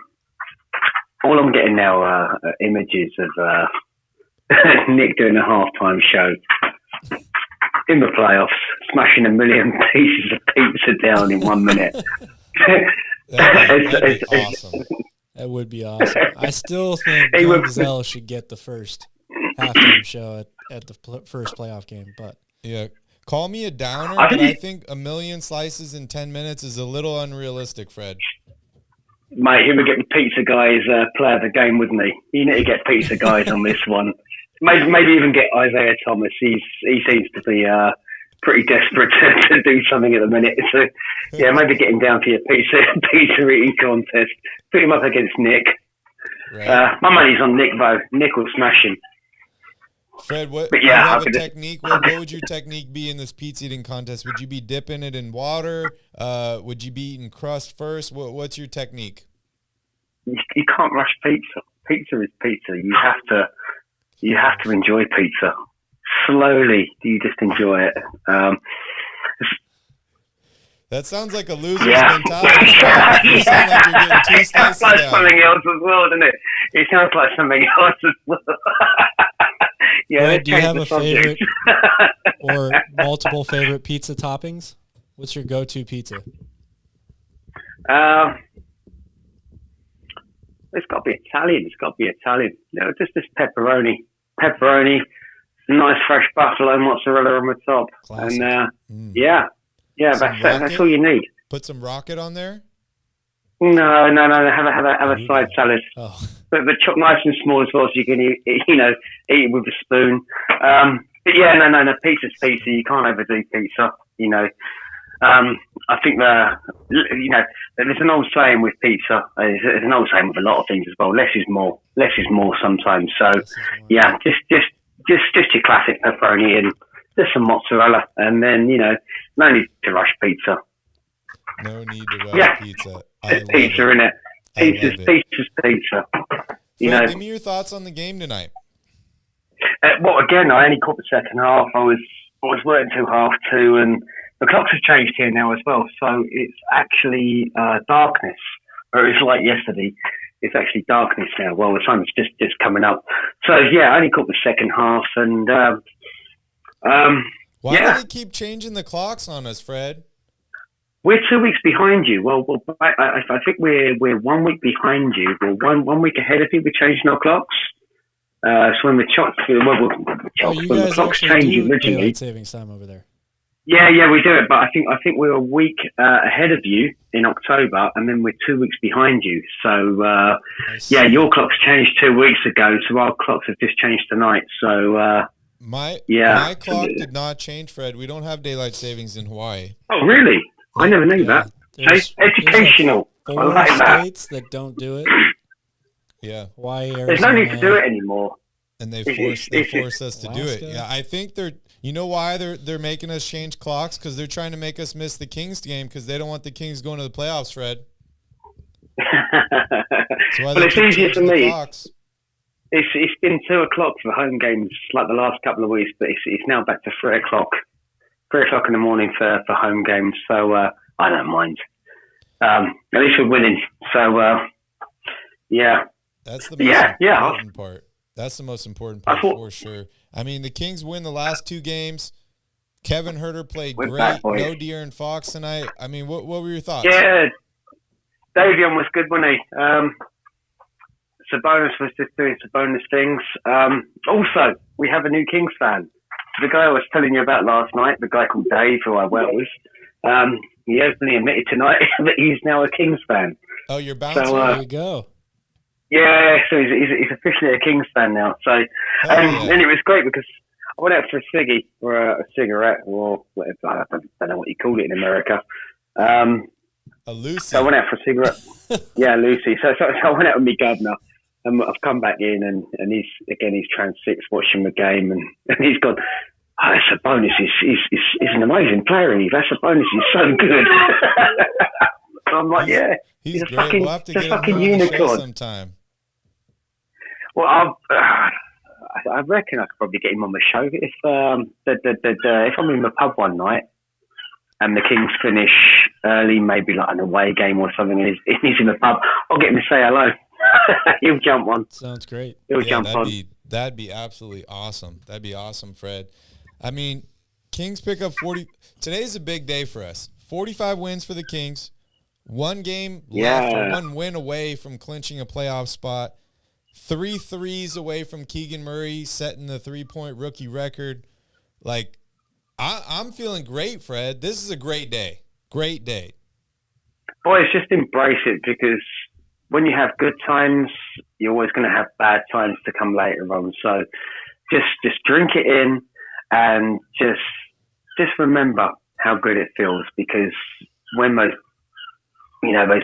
S9: All I'm getting now are images of Nick doing a halftime show in the playoffs, smashing 1 million pieces of pizza down in 1 minute.
S3: That'd be awesome.
S5: That would be awesome. I still think Gazelle should get the first halftime show at the first playoff game. But
S3: yeah, call me a downer, but I think 1 million slices in 10 minutes is a little unrealistic, Fred.
S9: Mate, he would get the pizza guys player of the game, wouldn't he? You need to get pizza guys on this one. Maybe even get Isaiah Thomas. He seems to be pretty desperate to do something at the minute. So, yeah, maybe get him down for your pizza eating contest. Put him up against Nick. Right. My money's on Nick, though. Nick will smash him.
S3: Fred, what technique? What would your technique be in this pizza eating contest? Would you be dipping it in water? Would you be eating crust first? What's your technique?
S9: You can't rush pizza. Pizza is pizza. You have to enjoy pizza. Slowly, you just enjoy it.
S3: That sounds like a loser's mentality. You sound like you're getting 2 slices down.
S9: It sounds like something else as well, doesn't it? It sounds like something else as well.
S5: Fred, do you have a favorite or multiple favorite pizza toppings? What's your go-to pizza?
S9: It's got to be Italian. No, just this pepperoni. pepperoni, nice fresh buffalo mozzarella on the top.
S3: Classic.
S9: And that's all you need.
S3: Put some rocket on there.
S9: No. Have a side salad.
S3: Oh.
S9: But chop nice and small as well, so you can eat it with a spoon. But yeah, no. Pizza's pizza. You can't overdo pizza. I think there's an old saying with pizza. There's an old saying with a lot of things as well. Less is more. Less is more sometimes. So yeah, just your classic pepperoni and just some mozzarella, and then no need to rush pizza.
S3: No need to rush pizza.
S9: It's pizza, innit? Pizza's pizza.
S3: Fred, give me your thoughts on the game tonight.
S9: Well, again, I only caught the second half. I was working till 2:30, and the clocks have changed here now as well. So it's actually darkness. Or it was like yesterday. It's actually darkness now. Well, the sun's just coming up. So yeah, I only caught the second half, and
S3: why do they keep changing the clocks on us, Fred?
S9: We're 2 weeks behind you. Well, I think we're 1 week behind you. We're one week ahead of you. We're changing our clocks. So when the clocks changed originally,
S5: daylight savings time over there.
S9: Yeah, we do it. But I think we're a week ahead of you in October, and then we're 2 weeks behind you. So your clocks changed 2 weeks ago, so our clocks have just changed tonight. So
S3: my clock did not change, Fred. We don't have daylight savings in Hawaii.
S9: Oh, really? I never knew that. It's educational.
S5: There's
S9: I like that.
S5: states that don't do it.
S3: Yeah.
S5: Hawaii, Arizona.
S9: There's no need to do it anymore.
S3: And they force us to do it. Yeah, I think you know why they're making us change clocks? Because they're trying to make us miss the Kings game because they don't want the Kings going to the playoffs, Fred.
S9: Well, it's easier for me. It's been 2 o'clock for home games like the last couple of weeks, but it's now back to 3 o'clock. 3 o'clock in the morning for home games, so I don't mind. At least we're winning, so yeah.
S3: That's the most important part. That's the most important part for sure. I mean, the Kings win the last 2 games. Kevin Huerter played great. No De'Aaron Fox tonight. I mean, what were your thoughts?
S9: Yeah, Davion was good, wasn't he? Sabonis was just doing Sabonis things. Also, we have a new Kings fan. The guy I was telling you about last night, the guy called Dave, who I went with, he openly admitted tonight that he's now a Kings fan.
S3: Oh, you're bouncing.
S9: So,
S5: there you go.
S9: Yeah, so he's officially a Kings fan now. So, and it was great because I went out for a ciggy or a cigarette or whatever. I don't know what you call it in America.
S3: A Lucy.
S9: So I went out for a cigarette. Yeah, Lucy. So I went out with my governor. And I've come back in, and he's transfixed watching the game, and he's gone, Sabonis is an amazing player, and Sabonis is so good. So I'm like, he's a
S3: great.
S9: fucking,
S3: We'll have to get him
S9: fucking
S3: on the show
S9: unicorn.
S3: sometime.
S9: Well, I reckon I could probably get him on the show if I'm in the pub one night and the Kings finish early, maybe like an away game or something, and he's in the pub, I'll get him to say hello. He'll jump on.
S5: Sounds great.
S9: He'll jump on.
S3: That'd be absolutely awesome. That'd be awesome, Fred. I mean, Kings pick up 40. Today's a big day for us. 45 wins for the Kings. 1 game left, or 1 win away from clinching a playoff spot. 3 threes away from Keegan Murray setting the 3-point rookie record. Like, I'm feeling great, Fred. This is a great day. Great day.
S9: Boys, just embrace it, because when you have good times, you're always going to have bad times to come later on. So just drink it in and just remember how good it feels, because when those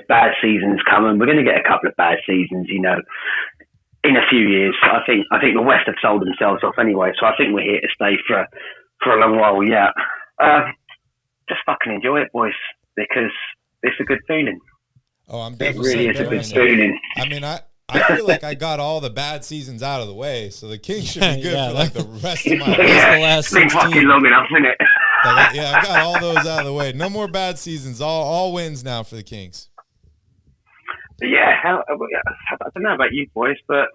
S9: bad seasons come, and we're going to get a couple of bad seasons, in a few years. I think the West have sold themselves off anyway, so I think we're here to stay for a long while. Yeah, just fucking enjoy it, boys, because it's a good feeling.
S3: Oh, I'm
S9: it
S3: definitely
S9: really is a good feeling.
S3: I mean, I feel like I got all the bad seasons out of the way, so the Kings should be good for like the rest of my life.
S5: The last 16.
S9: Fucking long enough, isn't it?
S3: Yeah, I got all those out of the way. No more bad seasons. All wins now for the Kings.
S9: Yeah, I don't know about you boys, but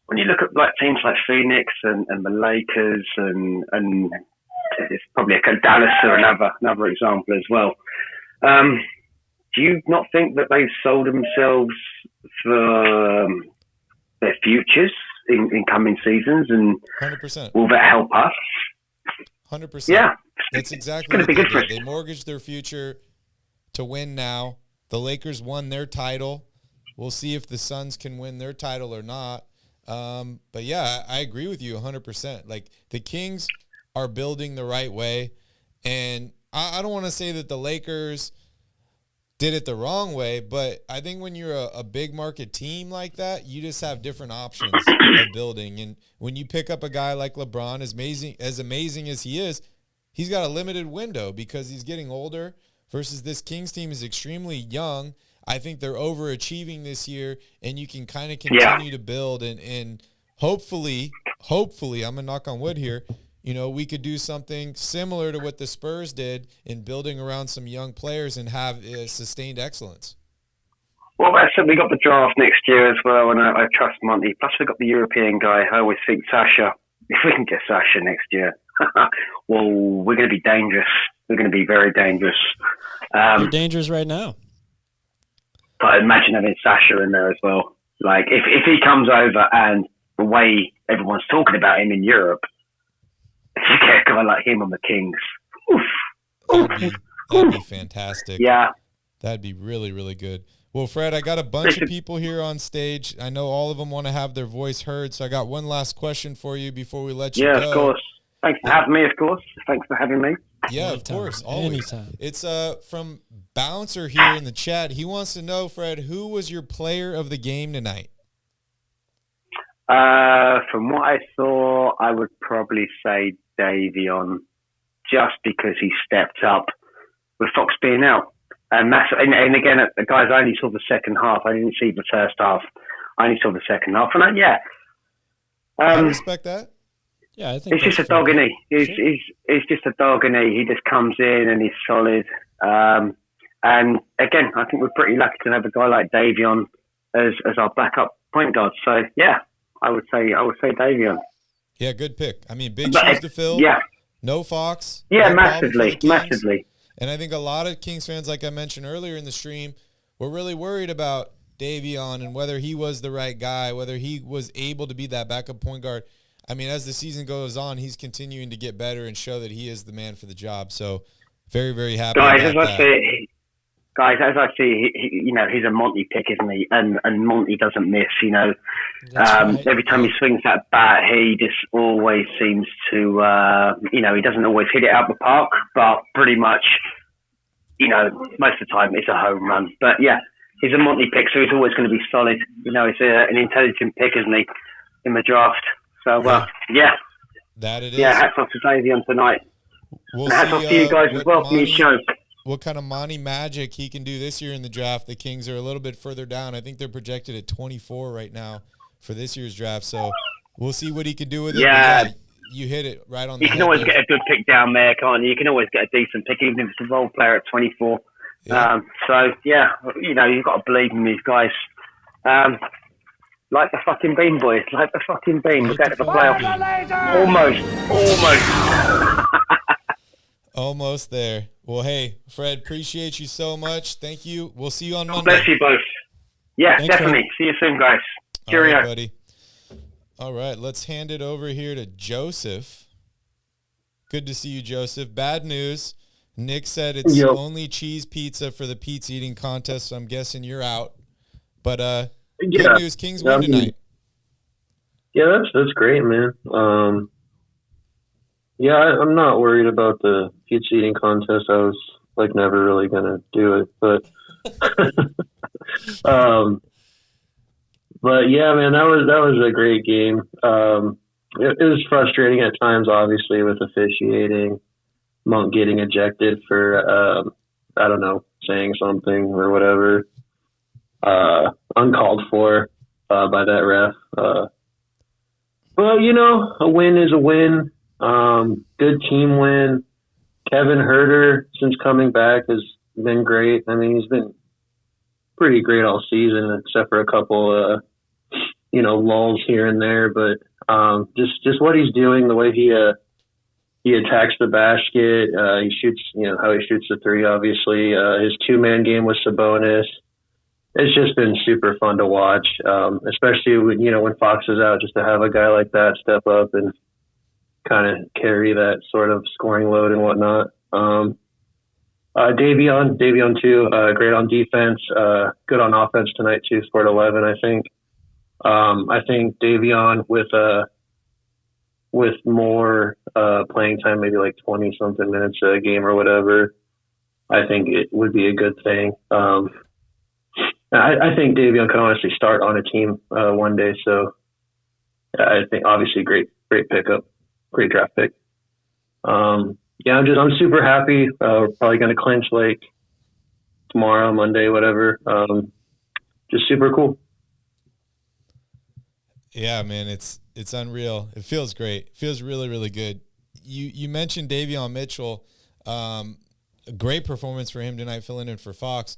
S9: when you look at like teams like Phoenix and the Lakers and it's probably Dallas or another example as well. Do you not think that they've sold themselves for their futures? in coming seasons, and
S3: 100%.
S9: will that help us?
S3: 100%.
S9: Yeah.
S3: That's exactly
S9: gonna
S3: what
S9: be
S3: they
S9: good for
S3: did.
S9: us.
S3: They mortgaged their future to win now. The Lakers won their title. We'll see if the Suns can win their title or not. But yeah, I agree with you 100%. Like, the Kings are building the right way. And I don't want to say that the Lakers did it the wrong way, but I think when you're a big market team like that, you just have different options of building. And when you pick up a guy like LeBron, as amazing as he is, he's got a limited window because he's getting older versus this Kings team is extremely young. I think they're overachieving this year, and you can kind of continue to build and hopefully, I'm going to knock on wood here, we could do something similar to what the Spurs did in building around some young players and have sustained excellence.
S9: Well, that's it. We got the draft next year as well, and I trust Monty. Plus, we got the European guy. I always think Sasha. If we can get Sasha next year, well, we're going to be dangerous. We're going to be very dangerous.
S5: They're dangerous right now.
S9: But imagine having Sasha in there as well. Like, if he comes over and the way everyone's talking about him in Europe, if you get a guy like him on the Kings,
S3: That'd be fantastic.
S9: Yeah.
S3: That'd be really, really good. Well, Fred, I got a bunch of people here on stage. I know all of them want to have their voice heard, so I got one last question for you before we let you go.
S9: Yeah, of course. Thanks for having me, of course. Thanks for having me.
S3: Yeah,
S5: Anytime.
S3: of course. Always.
S5: Anytime.
S3: It's from Bouncer here in the chat. He wants to know, Fred, who was your player of the game tonight?
S9: From what I saw, I would probably say Davion, just because he stepped up with Fox being out. And again, guys, I only saw the second half. I didn't see the first half. I only saw the second half. And
S3: I respect that.
S5: Yeah, I think
S9: it's just a dog in he. He's just a dog in he. He just comes in and he's solid. And again, I think we're pretty lucky to have a guy like Davion as our backup point guard. So yeah, I would say Davion.
S3: Yeah, good pick. I mean, big shoes to fill.
S9: Yeah.
S3: No Fox.
S9: Yeah,
S3: no
S9: massively.
S3: And I think a lot of Kings fans, like I mentioned earlier in the stream, were really worried about Davion and whether he was the right guy, whether he was able to be that backup point guard. I mean, as the season goes on, he's continuing to get better and show that he is the man for the job. So very, very happy
S9: Guys,
S3: about that.
S9: As I see, he's a Monty pick, isn't he? And Monty doesn't miss,
S5: Right.
S9: Every time he swings that bat, he just always seems to, he doesn't always hit it out the park, but pretty much, most of the time it's a home run. But yeah, he's a Monty pick, so he's always going to be solid. He's an intelligent pick, isn't he, in the draft? So, yeah.
S3: That it is.
S9: Yeah, hats off to Davion tonight.
S3: We'll
S9: and hats
S3: see,
S9: off to you guys as well for your show.
S3: What kind of Monty magic he can do this year in the draft. The Kings are a little bit further down. I think they're projected at 24 right now for this year's draft. So we'll see what he can do with it.
S9: Yeah.
S3: You hit it right on the head.
S9: You can always get a good pick down there, can't you? You can always get a decent pick, even if it's a role player at 24.
S3: Yeah.
S9: You've got to believe in these guys. Like the fucking Bean Boys. Like the fucking Bean. We're going to the playoffs. Almost.
S3: Almost there. Well, hey, Fred, appreciate you so much. Thank you. We'll see you on Monday.
S9: Bless you both. Yeah,
S5: Thanks,
S9: definitely.
S5: Fred.
S9: See you soon, guys. Cheerio.
S3: All right, buddy. All right, let's hand it over here to Joseph. Good to see you, Joseph. Bad news. Nick said it's only cheese pizza for the pizza eating contest, so I'm guessing you're out. But good news, Kings win tonight.
S10: Yeah, that's great, man. I'm not worried about the pizza eating contest. I was never really gonna do it, but but yeah, man, that was a great game. It was frustrating at times, obviously, with officiating. Monk getting ejected for I don't know, saying something or whatever uncalled for by that ref. Well, a win is a win. Good team win. Kevin Herter, since coming back, has been great. I mean, he's been pretty great all season, except for a couple, lulls here and there. But just what he's doing, the way he attacks the basket, he shoots, how he shoots the three. Obviously, his 2-man game with Sabonis. it's just been super fun to watch, especially when Fox is out, just to have a guy like that step up and kind of carry that sort of scoring load and whatnot. Davion too, great on defense, good on offense tonight too, scored 11, I think. I think Davion with more playing time, maybe like 20 something minutes a game or whatever, I think it would be a good thing. I think Davion could honestly start on a team one day, so I think obviously great pickup, great draft pick. I'm super happy. We're probably going to clinch like tomorrow, Monday, whatever. Just super cool.
S3: Yeah, man, it's unreal. It feels great. It feels really, really good. You mentioned Davion Mitchell. A great performance for him tonight, filling in for Fox.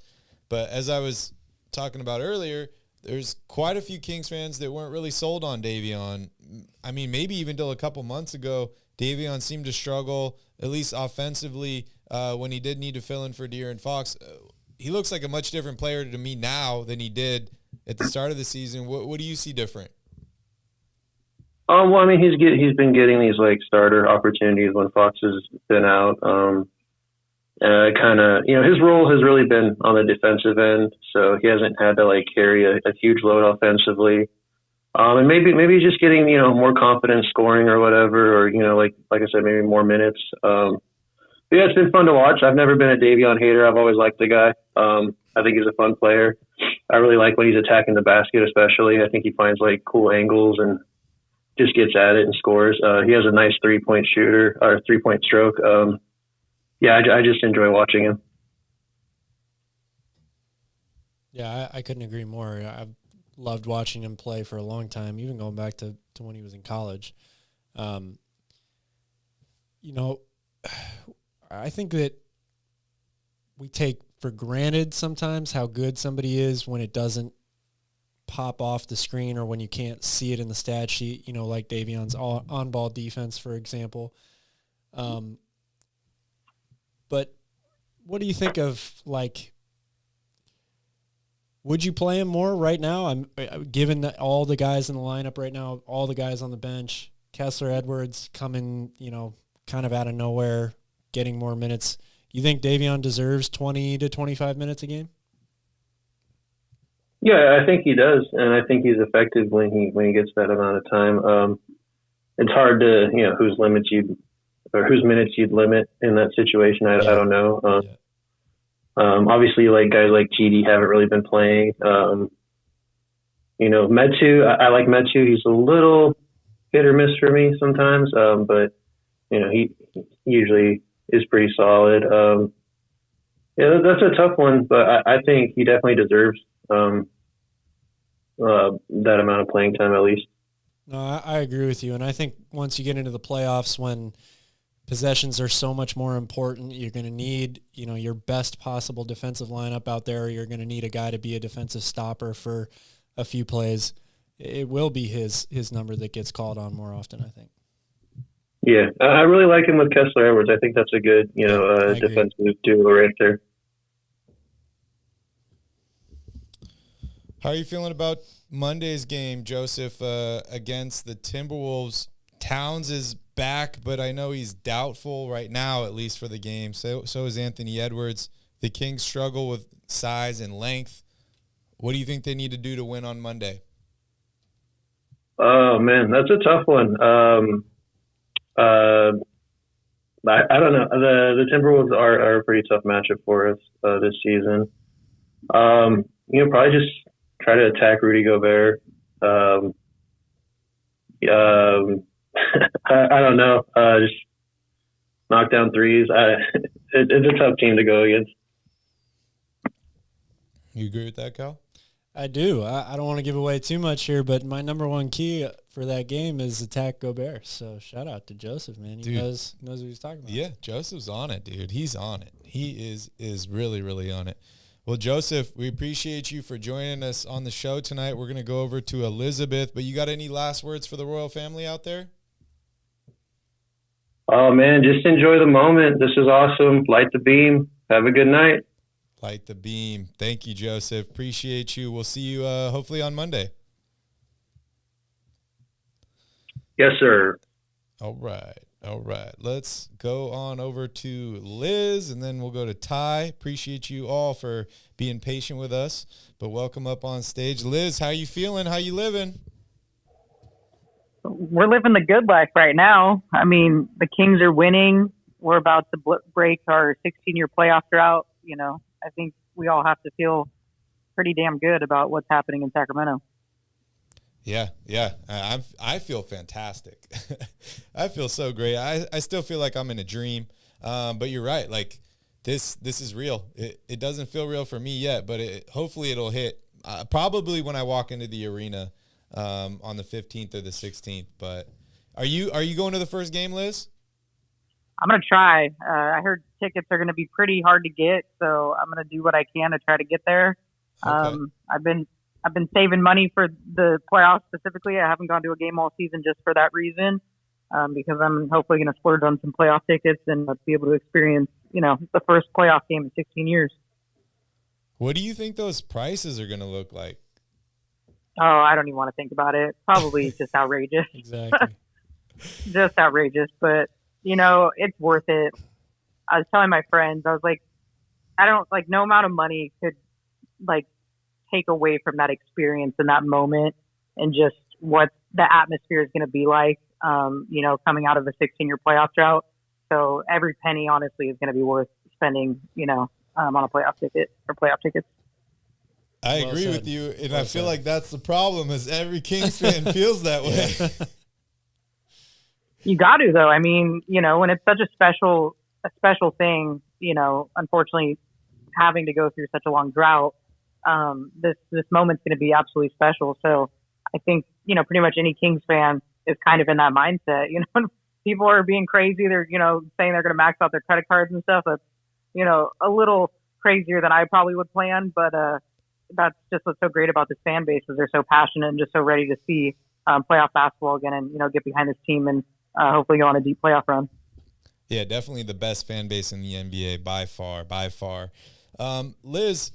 S3: But as I was talking about earlier, there's quite a few Kings fans that weren't really sold on Davion. I mean, maybe even till a couple months ago, Davion seemed to struggle, at least offensively, when he did need to fill in for De'Aaron Fox. He looks like a much different player to me now than he did at the start of the season. What do you see different?
S10: Well, I mean, he's been getting these like starter opportunities when Fox has been out. His role has really been on the defensive end, so he hasn't had to like carry a huge load offensively. And maybe he's just getting more confidence scoring or whatever, or like I said, maybe more minutes. But yeah, it's been fun to watch. I've never been a Davion hater. I've always liked the guy. I think he's a fun player. I really like when he's attacking the basket, especially. I think he finds like cool angles and just gets at it and scores. He has a nice 3-point shooter or 3-point stroke. I just enjoy watching him.
S5: Yeah, I couldn't agree more. I've loved watching him play for a long time, even going back to when he was in college. I think that we take for granted sometimes how good somebody is when it doesn't pop off the screen or when you can't see it in the stat sheet, like Davion's on-ball defense, for example. But what do you think of, like, would you play him more right now? I'm given that all the guys in the lineup right now, all the guys on the bench, Kessler Edwards coming, kind of out of nowhere, getting more minutes. You think Davion deserves 20 to 25 minutes a game?
S10: Yeah, I think he does, and I think he's effective when he gets that amount of time. It's hard to whose minutes you'd limit in that situation. I don't know. Obviously, like guys like TD haven't really been playing. Metu, I like Metu. He's a little hit or miss for me sometimes, but he usually is pretty solid. That's a tough one, but I think he definitely deserves that amount of playing time at least.
S5: No, I agree with you, and I think once you get into the playoffs, when possessions are so much more important, you're going to need your best possible defensive lineup out there. You're going to need a guy to be a defensive stopper for a few plays. It will be his number that gets called on more often, I think.
S10: Yeah, I really like him with Kessler Edwards. I think that's a good defensive duo right there.
S3: How are you feeling about Monday's game, Joseph, against the Timberwolves? Towns is back, but I know he's doubtful right now, at least for the game. So is Anthony Edwards. The Kings struggle with size and length. What do you think they need to do to win on Monday?
S10: Oh, man, that's a tough one. I don't know. The Timberwolves are a pretty tough matchup for us this season. Probably just try to attack Rudy Gobert. I don't know. Just knock down threes. It's a tough team to go against.
S3: You agree with that, Cal?
S5: I do. I don't want to give away too much here, but my number one key for that game is attack Gobert. So shout out to Joseph, man. He knows what he's talking about.
S3: Yeah, Joseph's on it, dude. He's on it. He is really, really on it. Well, Joseph, we appreciate you for joining us on the show tonight. We're going to go over to Elizabeth, but you got any last words for the royal family out there?
S10: Oh, man, just enjoy the moment. This is awesome. Light the beam. Have a good night.
S3: Light the beam. Thank you, Joseph. Appreciate you. We'll see you hopefully on Monday.
S10: Yes, sir.
S3: All right. Let's go on over to Liz, and then we'll go to Ty. Appreciate you all for being patient with us, but welcome up on stage. Liz, how you feeling? How you living?
S11: We're living the good life right now. I mean, the Kings are winning. We're about to break our 16-year playoff drought. You know, I think we all have to feel pretty damn good about what's happening in Sacramento.
S3: Yeah. I feel fantastic. I feel so great. I still feel like I'm in a dream, but you're right. Like this is real. It doesn't feel real for me yet, but hopefully it'll hit probably when I walk into the arena on the 15th or the 16th. But are you going to the first game, Liz?
S11: I'm going to try. I heard tickets are going to be pretty hard to get, so I'm going to do what I can to try to get there.
S3: Okay.
S11: I've been saving money for the playoffs specifically. I haven't gone to a game all season just for that reason, because I'm hopefully going to splurge on some playoff tickets and be able to experience, the first playoff game in 16 years.
S3: What do you think those prices are going to look like?
S11: Oh, I don't even want to think about it. Probably just outrageous.
S5: Exactly.
S11: Just outrageous. But, it's worth it. I was telling my friends, I was like, no amount of money could, take away from that experience in that moment and just what the atmosphere is going to be like, coming out of a 16-year playoff drought. So every penny, honestly, is going to be worth spending, on a playoff ticket or playoff tickets.
S3: I agree with you, and I feel like that's the problem is every Kings fan feels that way. You
S11: got to, though. I mean, when it's such a special thing, unfortunately having to go through such a long drought, this moment's going to be absolutely special. So I think, pretty much any Kings fan is kind of in that mindset. People are being crazy. They're, saying they're going to max out their credit cards and stuff. That's, a little crazier than I probably would plan. But that's just what's so great about this fan base is they're so passionate and just so ready to see playoff basketball again and, get behind this team and hopefully go on a deep playoff run.
S3: Yeah, definitely the best fan base in the NBA by far. Liz,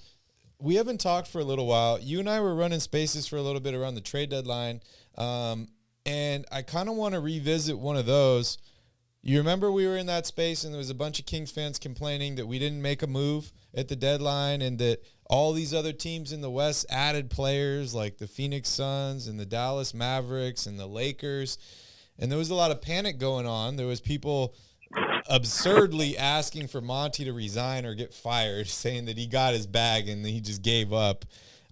S3: we haven't talked for a little while. You and I were running spaces for a little bit around the trade deadline, and I kind of want to revisit one of those. You remember we were in that space and there was a bunch of Kings fans complaining that we didn't make a move at the deadline and that all these other teams in the West added players like the Phoenix Suns and the Dallas Mavericks and the Lakers, and there was a lot of panic going on. There was people absurdly asking for Monty to resign or get fired, saying that he got his bag and he just gave up.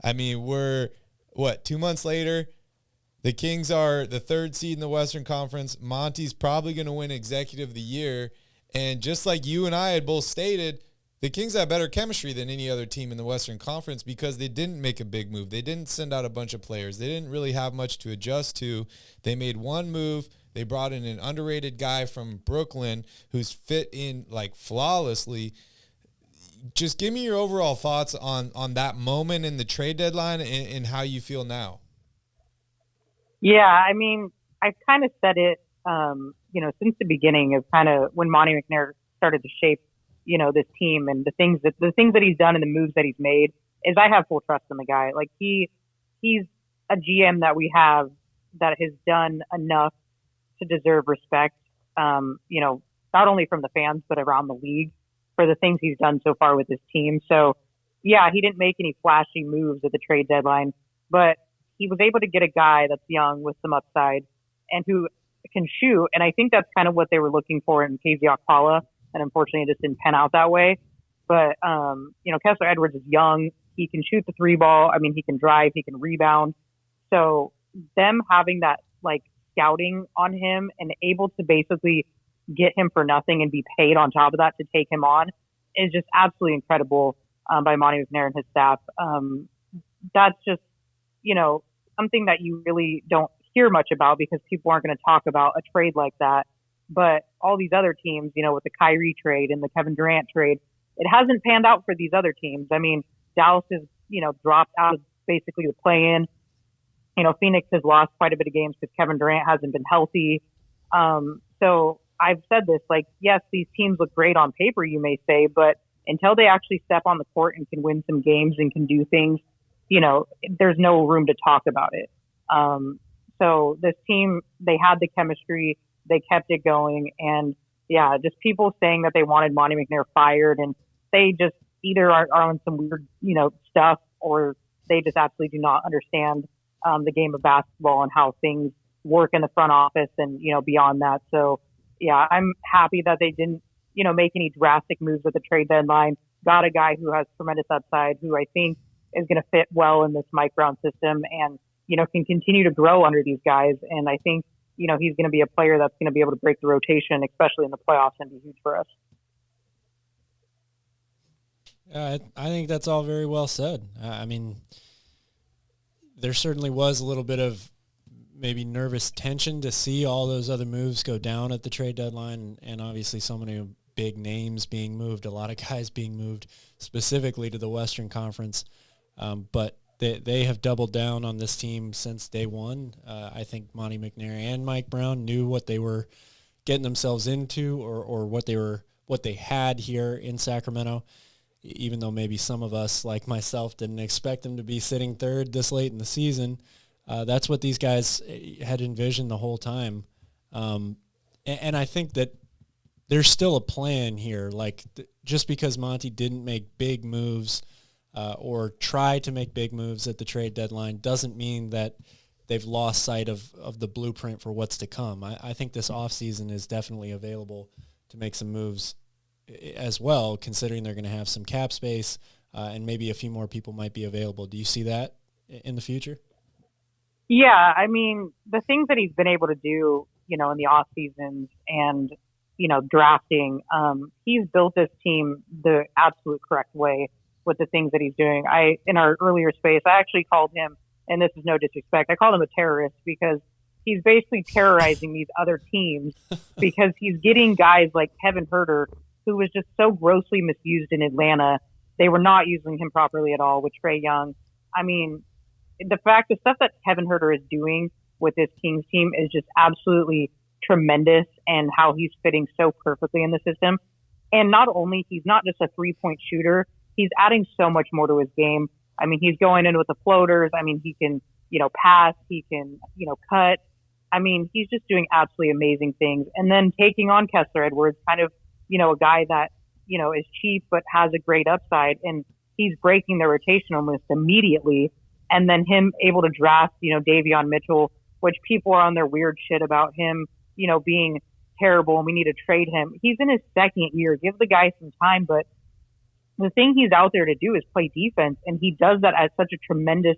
S3: I mean, we're, 2 months later? The Kings are the third seed in the Western Conference. Monty's probably going to win Executive of the Year. And just like you and I had both stated, the Kings have better chemistry than any other team in the Western Conference because they didn't make a big move. They didn't send out a bunch of players. They didn't really have much to adjust to. They made one move. They brought in an underrated guy from Brooklyn who's fit in flawlessly. Just give me your overall thoughts on that moment in the trade deadline and how you feel now.
S11: Yeah, I mean, I've kind of said it, since the beginning of kind of when Monty McNair started to shape, this team and the things that he's done and the moves that he's made is I have full trust in the guy. Like he's a GM that we have that has done enough to deserve respect, not only from the fans, but around the league for the things he's done so far with his team. So yeah, he didn't make any flashy moves at the trade deadline, but he was able to get a guy that's young with some upside and who can shoot. And I think that's kind of what they were looking for in KZ Okpala. And unfortunately it just didn't pan out that way. But, Kessler Edwards is young. He can shoot the three ball. I mean, he can drive, he can rebound. So them having that scouting on him and able to basically get him for nothing and be paid on top of that to take him on is just absolutely incredible by Monty McNair and his staff. That's just, something that you really don't hear much about because people aren't going to talk about a trade like that. But all these other teams, with the Kyrie trade and the Kevin Durant trade, it hasn't panned out for these other teams. I mean, Dallas has, dropped out of basically the play-in. Phoenix has lost quite a bit of games because Kevin Durant hasn't been healthy. So I've said this, yes, these teams look great on paper, you may say, but until they actually step on the court and can win some games and can do things, there's no room to talk about it. So this team, they had the chemistry, they kept it going, and yeah, just people saying that they wanted Monty McNair fired, and they just either are on some weird, stuff, or they just absolutely do not understand the game of basketball and how things work in the front office and, beyond that. So yeah, I'm happy that they didn't, make any drastic moves at the trade deadline. Got a guy who has tremendous upside, who I think is going to fit well in this Mike Brown system and, can continue to grow under these guys. And I think, he's going to be a player that's going to be able to break the rotation, especially in the playoffs, and be huge for us.
S5: I think that's all very well said. There certainly was a little bit of maybe nervous tension to see all those other moves go down at the trade deadline, and obviously so many big names being moved, a lot of guys being moved specifically to the Western Conference. But they have doubled down on this team since day one. I think Monty McNair and Mike Brown knew what they were getting themselves into, or what they had here in Sacramento, even though maybe some of us, like myself, didn't expect them to be sitting third this late in the season. That's what these guys had envisioned the whole time. And I think that there's still a plan here. Just because Monty didn't make big moves or try to make big moves at the trade deadline doesn't mean that they've lost sight of the blueprint for what's to come. I think this offseason is definitely available to make some moves as well, considering they're going to have some cap space and maybe a few more people might be available. Do you see that in the future?
S11: Yeah, the things that he's been able to do, in the off seasons and, drafting, he's built this team the absolute correct way with the things that he's doing. In our earlier space, I actually called him, and this is no disrespect, I called him a terrorist because he's basically terrorizing these other teams because he's getting guys like Kevin Huerter, who was just so grossly misused in Atlanta. They were not using him properly at all with Trae Young. The stuff that Kevin Huerter is doing with this Kings team is just absolutely tremendous, and how he's fitting so perfectly in the system. And not only, he's not just a 3-point shooter, he's adding so much more to his game. He's going in with the floaters. He can, pass, he can, cut. He's just doing absolutely amazing things. And then taking on Kessler Edwards, kind of, a guy that, is cheap but has a great upside, and he's breaking the rotational list immediately. And then him able to draft, Davion Mitchell, which people are on their weird shit about him, being terrible and we need to trade him. He's in his second year. Give the guy some time. But the thing he's out there to do is play defense. And he does that at such a tremendous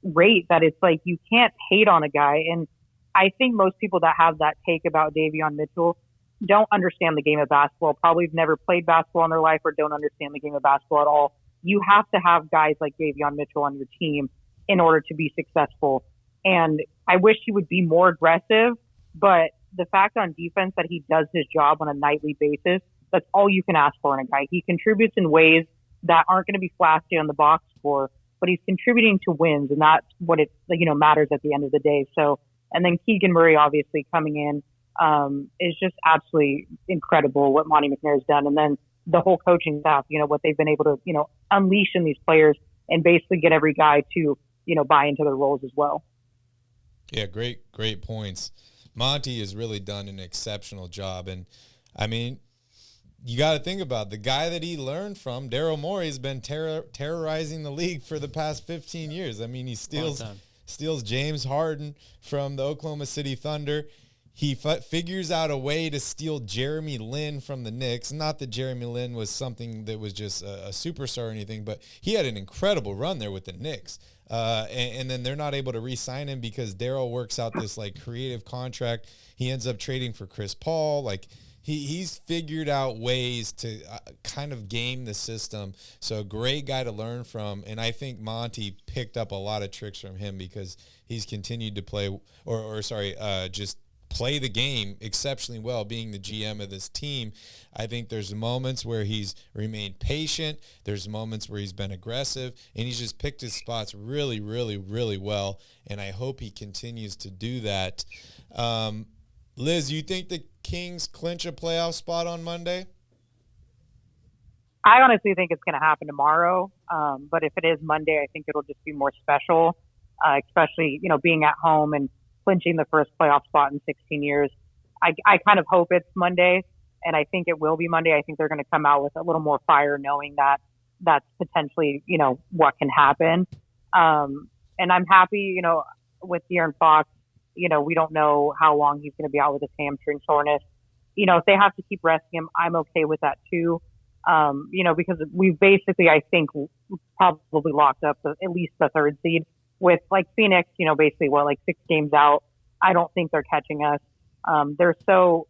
S11: rate that it's like you can't hate on a guy. And I think most people that have that take about Davion Mitchell don't understand the game of basketball, probably have never played basketball in their life, or don't understand the game of basketball at all. You have to have guys like Davion Mitchell on your team in order to be successful. And I wish he would be more aggressive, but the fact on defense that he does his job on a nightly basis, that's all you can ask for in a guy. He contributes in ways that aren't going to be flashy on the box score, but he's contributing to wins, and that's what it matters at the end of the day. So, and then Keegan Murray obviously coming in is just absolutely incredible what Monty McNair has done. And then the whole coaching staff, what they've been able to, unleash in these players and basically get every guy to, buy into their roles as well.
S3: Yeah, great points. Monty has really done an exceptional job. And, you got to think about the guy that he learned from, Daryl Morey, has been terrorizing the league for the past 15 years. He steals James Harden from the Oklahoma City Thunder. He figures out a way to steal Jeremy Lin from the Knicks. Not that Jeremy Lin was something that was just a superstar or anything, but he had an incredible run there with the Knicks. And then they're not able to re-sign him because Daryl works out this creative contract. He ends up trading for Chris Paul. He's figured out ways to kind of game the system. So a great guy to learn from. And I think Monty picked up a lot of tricks from him because he's continued to play just play the game exceptionally well, being the GM of this team. I think there's moments where he's remained patient. There's moments where he's been aggressive, and he's just picked his spots really, really, really well. And I hope he continues to do that. Liz, you think the Kings clinch a playoff spot on Monday?
S11: I honestly think it's going to happen tomorrow. But if it is Monday, I think it'll just be more special, especially, being at home and clinching the first playoff spot in 16 years. I kind of hope it's Monday, and I think it will be Monday. I think they're going to come out with a little more fire, knowing that that's potentially, what can happen. And I'm happy, with De'Aaron Fox. We don't know how long he's going to be out with his hamstring soreness. If they have to keep resting him, I'm okay with that too. Because we've basically, I think, probably locked up at least the third seed with like Phoenix, basically 6 games out. I don't think they're catching us. They're so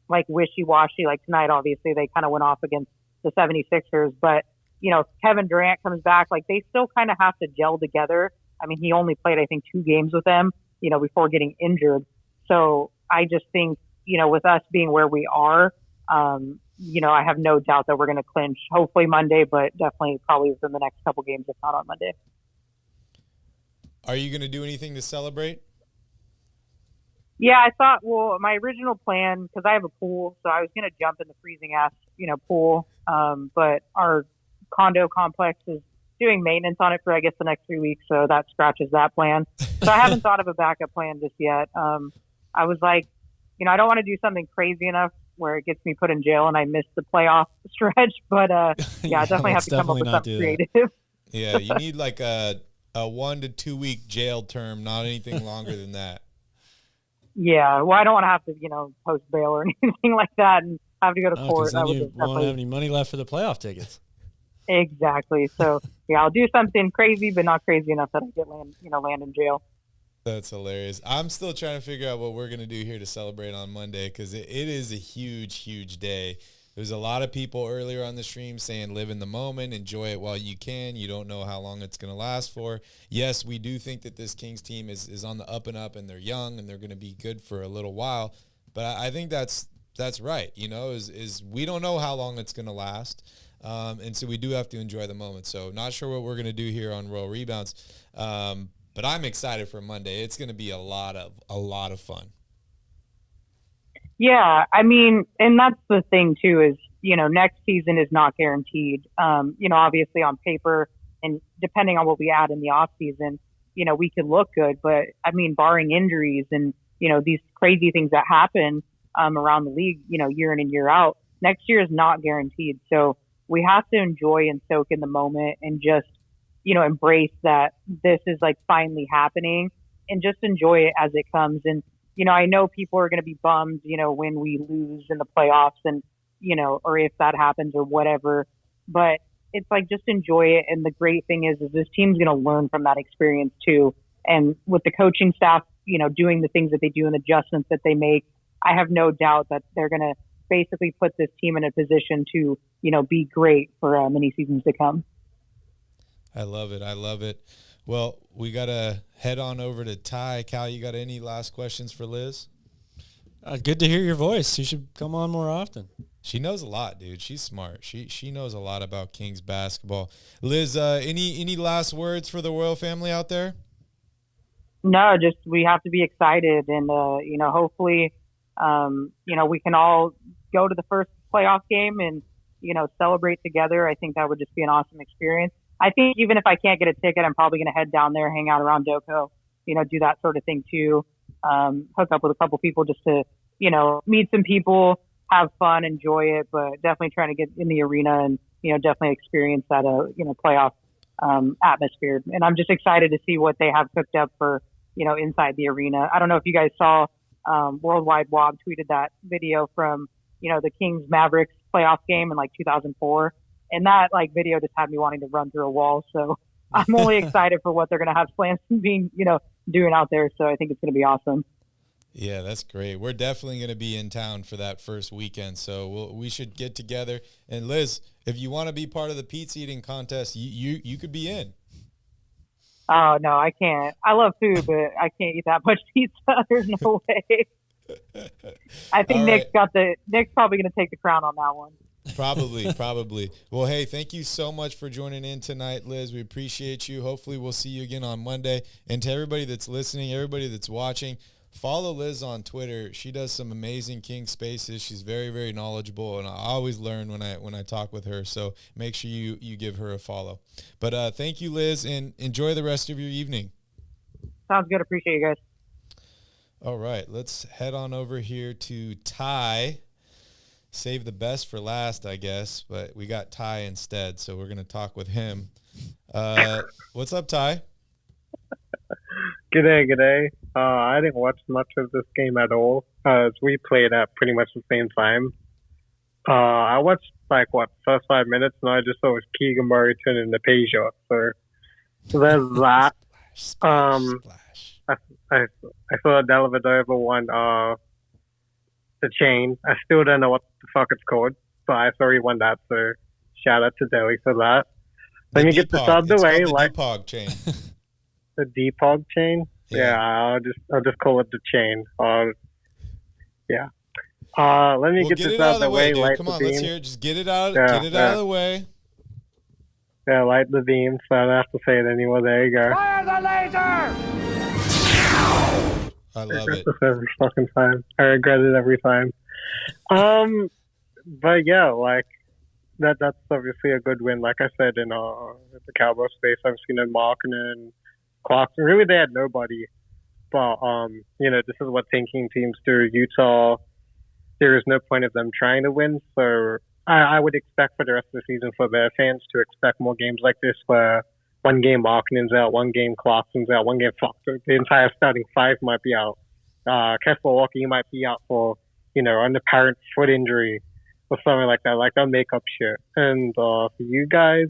S11: wishy-washy. Like tonight, obviously, they kind of went off against the 76ers, but if Kevin Durant comes back, they still kind of have to gel together. I mean, he only played, I think, 2 games with them, before getting injured. So I just think, with us being where we are, I have no doubt that we're going to clinch, hopefully Monday, but definitely probably within the next couple games, if not on Monday.
S3: Are you going to do anything to celebrate?
S11: Yeah, I thought, my original plan, because I have a pool, so I was going to jump in the freezing ass, pool. But our condo complex is doing maintenance on it for, I guess, the next 3 weeks. So that scratches that plan. So I haven't thought of a backup plan just yet. I was like, I don't want to do something crazy enough where it gets me put in jail and I miss the playoff stretch. But I definitely have to come up with something creative.
S3: Yeah, you need like a 1 to 2 week jail term, not anything longer than that.
S11: Yeah, well, I don't want to have to, post bail or anything like that and have to go to court.
S5: Then you won't have any money left for the playoff tickets.
S11: Exactly. So, I'll do something crazy, but not crazy enough that I land in jail.
S3: That's hilarious. I'm still trying to figure out what we're going to do here to celebrate on Monday because it is a huge, huge day. There's a lot of people earlier on the stream saying live in the moment, enjoy it while you can. You don't know how long it's going to last for. Yes, we do think that this Kings team is on the up and up, and they're young, and they're going to be good for a little while. But I think that's right, is we don't know how long it's going to last. And so we do have to enjoy the moment. So not sure what we're going to do here on Royal Rebounds. But I'm excited for Monday. It's going to be a lot of fun.
S11: Yeah, I mean, and that's the thing too is, next season is not guaranteed. Obviously on paper and depending on what we add in the off season, we could look good, but I mean, barring injuries and, these crazy things that happen, around the league, year in and year out, next year is not guaranteed. So we have to enjoy and soak in the moment and just, embrace that this is finally happening and just enjoy it as it comes. And, I know people are going to be bummed, when we lose in the playoffs and, or if that happens or whatever, but it's just enjoy it. And the great thing is this team's going to learn from that experience too. And with the coaching staff, doing the things that they do and adjustments that they make, I have no doubt that they're going to basically put this team in a position to, be great for many seasons to come.
S3: I love it. Well, we got to head on over to Ty. Cal, you got any last questions for Liz?
S5: Good to hear your voice. You should come on more often.
S3: She knows a lot, dude. She's smart. She knows a lot about Kings basketball. Liz, any last words for the Royal family out there?
S11: No, just we have to be excited and, hopefully, we can all go to the first playoff game and, celebrate together. I think that would just be an awesome experience. I think even if I can't get a ticket, I'm probably going to head down there, hang out around Doco, do that sort of thing too. Hook up with a couple people just to, meet some people, have fun, enjoy it, but definitely trying to get in the arena and, definitely experience that, playoff, atmosphere. And I'm just excited to see what they have cooked up for, inside the arena. I don't know if you guys saw, Worldwide Wob tweeted that video from, the Kings Mavericks playoff game in 2004. And that video just had me wanting to run through a wall. So I'm only excited for what they're going to have plans being, doing out there. So I think it's going to be awesome.
S3: Yeah, that's great. We're definitely going to be in town for that first weekend. So we should get together. And Liz, if you want to be part of the pizza eating contest, you could be in.
S11: Oh, no, I can't. I love food, but I can't eat that much pizza. There's no way. I think Nick's probably going to take the crown on that one.
S3: Probably. Well, hey, thank you so much for joining in tonight, Liz. We appreciate you. Hopefully we'll see you again on Monday. And to everybody that's listening, everybody that's watching, follow Liz on Twitter. She does some amazing King spaces. She's very, very knowledgeable, and I always learn when I talk with her. So make sure you give her a follow. But thank you, Liz, and enjoy the rest of your evening.
S11: Sounds good. Appreciate you guys.
S3: All right, let's head on over here to Ty. Save the best for last, I guess, but we got Ty instead, so we're going to talk with him. What's up, Ty?
S12: G'day. I didn't watch much of this game at all, as we played at pretty much the same time. I watched, first 5 minutes, and I just saw it was Keegan Murray turning into Peja. So there's that.
S3: Splash.
S12: I saw Dellavedova won the chain. I still don't know what the fuck it's called, but I saw he won that, so shout out to Deli for that. Let me get this out of the way.
S3: The Depog chain.
S12: The Depog chain? Yeah, I'll just call it the chain. Yeah. Let me get this out of the way.
S3: Dude. Come on, let's hear it. Just get it out. Get it out of the way.
S12: Yeah, light the beam, so I don't have to say it anymore. There you go.
S8: Fire the laser!
S3: I love it.
S12: Every fucking time. I regret it every time. But yeah, that's obviously a good win. Like I said, in the Cowbell space, I've seen in Markkinen and Clarkson. Really, they had nobody. But this is what tanking teams do. Utah, there is no point of them trying to win. So I would expect for the rest of the season for their fans to expect more games like this, where one game Markkinen's out, one game Clarkson's out, one game Foster. The entire starting five might be out. Kessler Walker, you might be out for, an apparent foot injury or something like that. Like, they'll make up shit. And for you guys,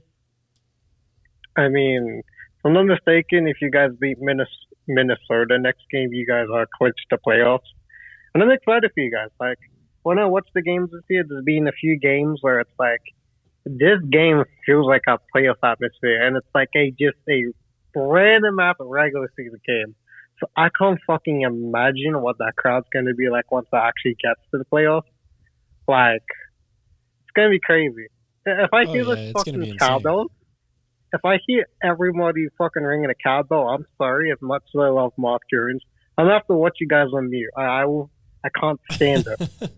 S12: I mean, if I'm not mistaken, if you guys beat Minnesota next game, you guys are clinched the playoffs. And I'm excited for you guys. When I watch the games this year, there's been a few games where it's this game feels like a playoff atmosphere, and it's just a random map of regular season game. So I can't fucking imagine what that crowd's going to be like once it actually gets to the playoffs. It's going to be crazy. If I hear this fucking cowbell, if I hear everybody fucking ringing a cowbell, I'm sorry, as much as I love Mark Jones, I'm going to have to watch you guys on mute. I can't stand it.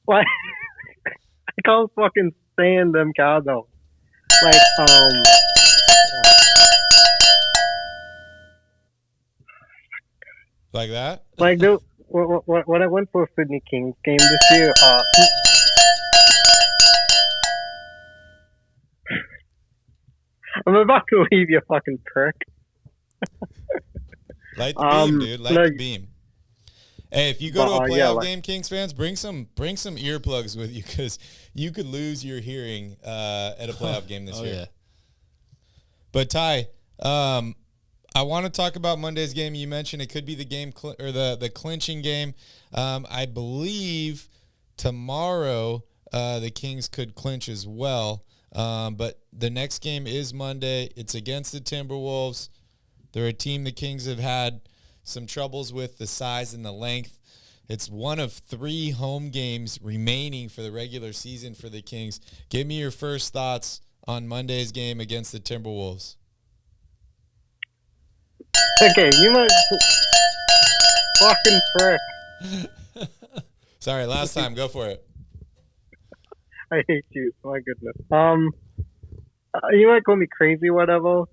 S12: I can't fucking stand them cowbells.
S3: Like that?
S12: When I went for a Sydney Kings game this year, I'm about to leave, you fucking prick.
S3: Light the beam, dude. Light the beam. Hey, if you go to a playoff game, Kings fans, bring some earplugs with you, because you could lose your hearing at a playoff game this year. Yeah. But Ty, I want to talk about Monday's game. You mentioned it could be the game or the clinching game. I believe tomorrow the Kings could clinch as well. But the next game is Monday. It's against the Timberwolves. They're a team the Kings have had some troubles with, the size and the length. It's one of 3 home games remaining for the regular season for the Kings. Give me your first thoughts on Monday's game against the Timberwolves.
S12: Okay, you might fucking prick.
S3: Sorry, last time. Go for it.
S12: I hate you. My goodness. You might call me crazy, whatever.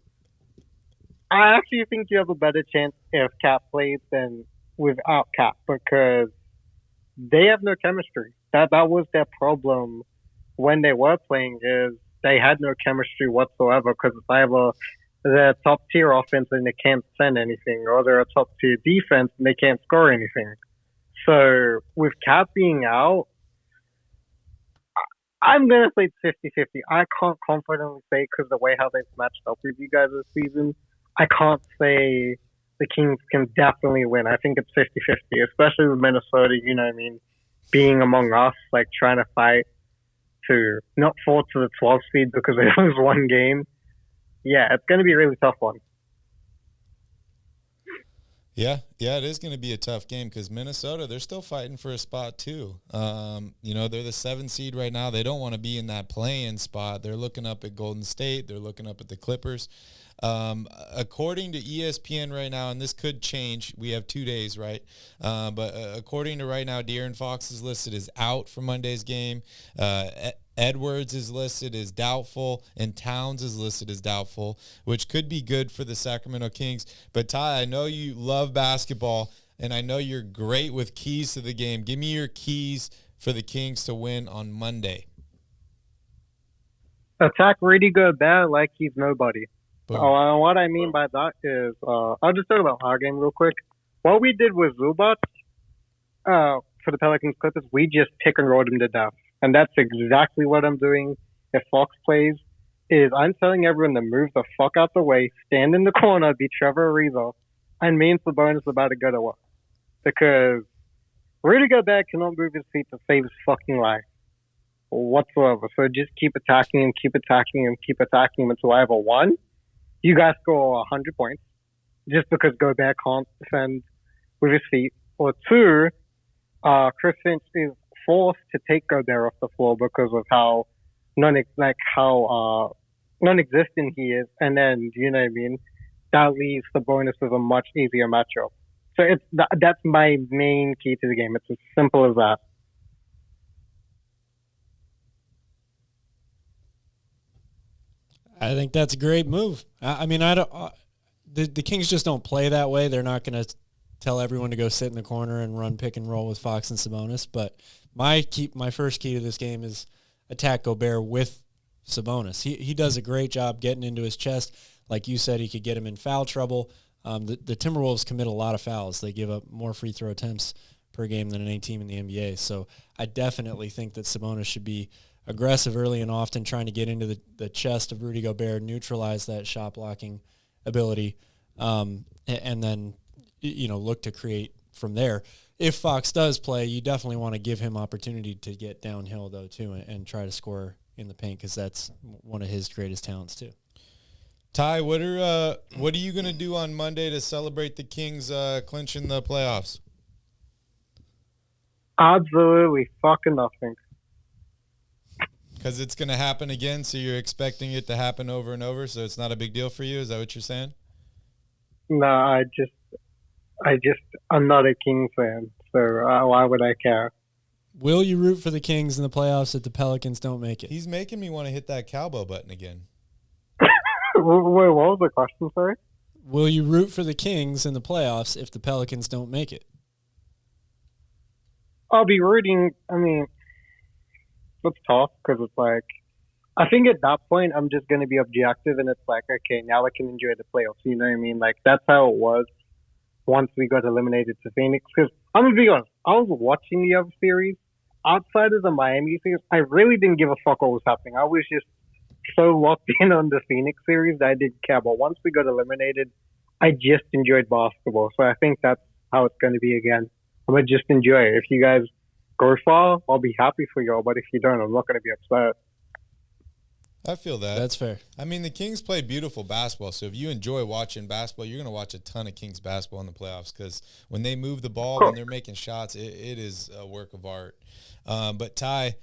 S12: I actually think you have a better chance if Cap plays than without Cap, because they have no chemistry. That was their problem when they were playing, is they had no chemistry whatsoever, because it's either they're a top tier offense and they can't send anything, or they're a top tier defense and they can't score anything. So with Cap being out, I'm going to say it's 50-50. I can't confidently say, because the way how they've matched up with you guys this season, I can't say the Kings can definitely win. I think it's 50-50, especially with Minnesota, being among us, trying to fight to not fall to the 12th seed because they lose one game. Yeah, it's going to be a really tough one.
S3: Yeah, it is going to be a tough game because Minnesota, they're still fighting for a spot too. They're the 7th seed right now. They don't want to be in that play-in spot. They're looking up at Golden State. They're looking up at the Clippers. According to ESPN right now, and this could change, we have 2 days, right? But according to right now, De'Aaron Fox is listed as out for Monday's game. Edwards is listed as doubtful, and Towns is listed as doubtful, which could be good for the Sacramento Kings. But Ty, I know you love basketball, and I know you're great with keys to the game. Give me your keys for the Kings to win on Monday.
S12: Attack Rudy Gobert like he's nobody.
S3: Boom.
S12: What I mean by that is, I'll just talk about our game real quick. What we did with Zubac for the Pelicans Clippers, we just pick and rolled him to death. And that's exactly what I'm doing if Fox plays, is I'm telling everyone to move the fuck out the way, stand in the corner, be Trevor Ariza, and me and Sabonis about to go to work. Because Rudy Gobert cannot move his feet to save his fucking life whatsoever. So just keep attacking him, keep attacking him, keep attacking him until either one, you guys score 100 points just because Gobert can't defend with his feet, or two, Chris Finch is forced to take Gobert off the floor because of how non-existent he is, and then that leaves the bonus of a much easier matchup. So that's my main key to the game. It's as simple as that.
S5: I think that's a great move. I don't. The Kings just don't play that way. They're not going to tell everyone to go sit in the corner and run pick and roll with Fox and Sabonis. But my first key to this game is attack Gobert with Sabonis. He does a great job getting into his chest. Like you said, he could get him in foul trouble. The Timberwolves commit a lot of fouls. They give up more free throw attempts per game than any team in the NBA. So I definitely think that Sabonis should be aggressive early and often, trying to get into the chest of Rudy Gobert, neutralize that shot blocking ability, and then look to create from there. If Fox does play, you definitely want to give him opportunity to get downhill though too, and try to score in the paint, because that's one of his greatest talents too.
S3: Ty, what are you going to do on Monday to celebrate the Kings clinching the playoffs?
S12: Absolutely fucking nothing.
S3: Because it's going to happen again, so you're expecting it to happen over and over, so it's not a big deal for you? Is that what you're saying?
S12: No, I'm not a Kings fan, so why would I care?
S5: Will you root for the Kings in the playoffs if the Pelicans don't make it?
S3: He's making me want to hit that cowbell button again.
S12: Wait, what was the question, sorry?
S5: Will you root for the Kings in the playoffs if the Pelicans don't make it?
S12: I'll be rooting. I mean, it's tough because it's like, I think at that point I'm just going to be objective, and it's like, okay, now I can enjoy the playoffs. You know what I mean? Like, that's how it was once we got eliminated to Phoenix. Because I'm going to be honest, I was watching the other series. Outside of the Miami series, I really didn't give a fuck what was happening. I was just so locked in on the Phoenix series that I didn't care. But once we got eliminated, I just enjoyed basketball. So I think that's how it's going to be again. I'm going to just enjoy it. If you guys go far, I'll be happy for y'all. But if you don't, I'm not going to be upset.
S3: I feel that.
S5: That's fair.
S3: I mean, the Kings play beautiful basketball, so if you enjoy watching basketball, you're going to watch a ton of Kings basketball in the playoffs, because when they move the ball, when they're making shots, it is a work of art. But Ty,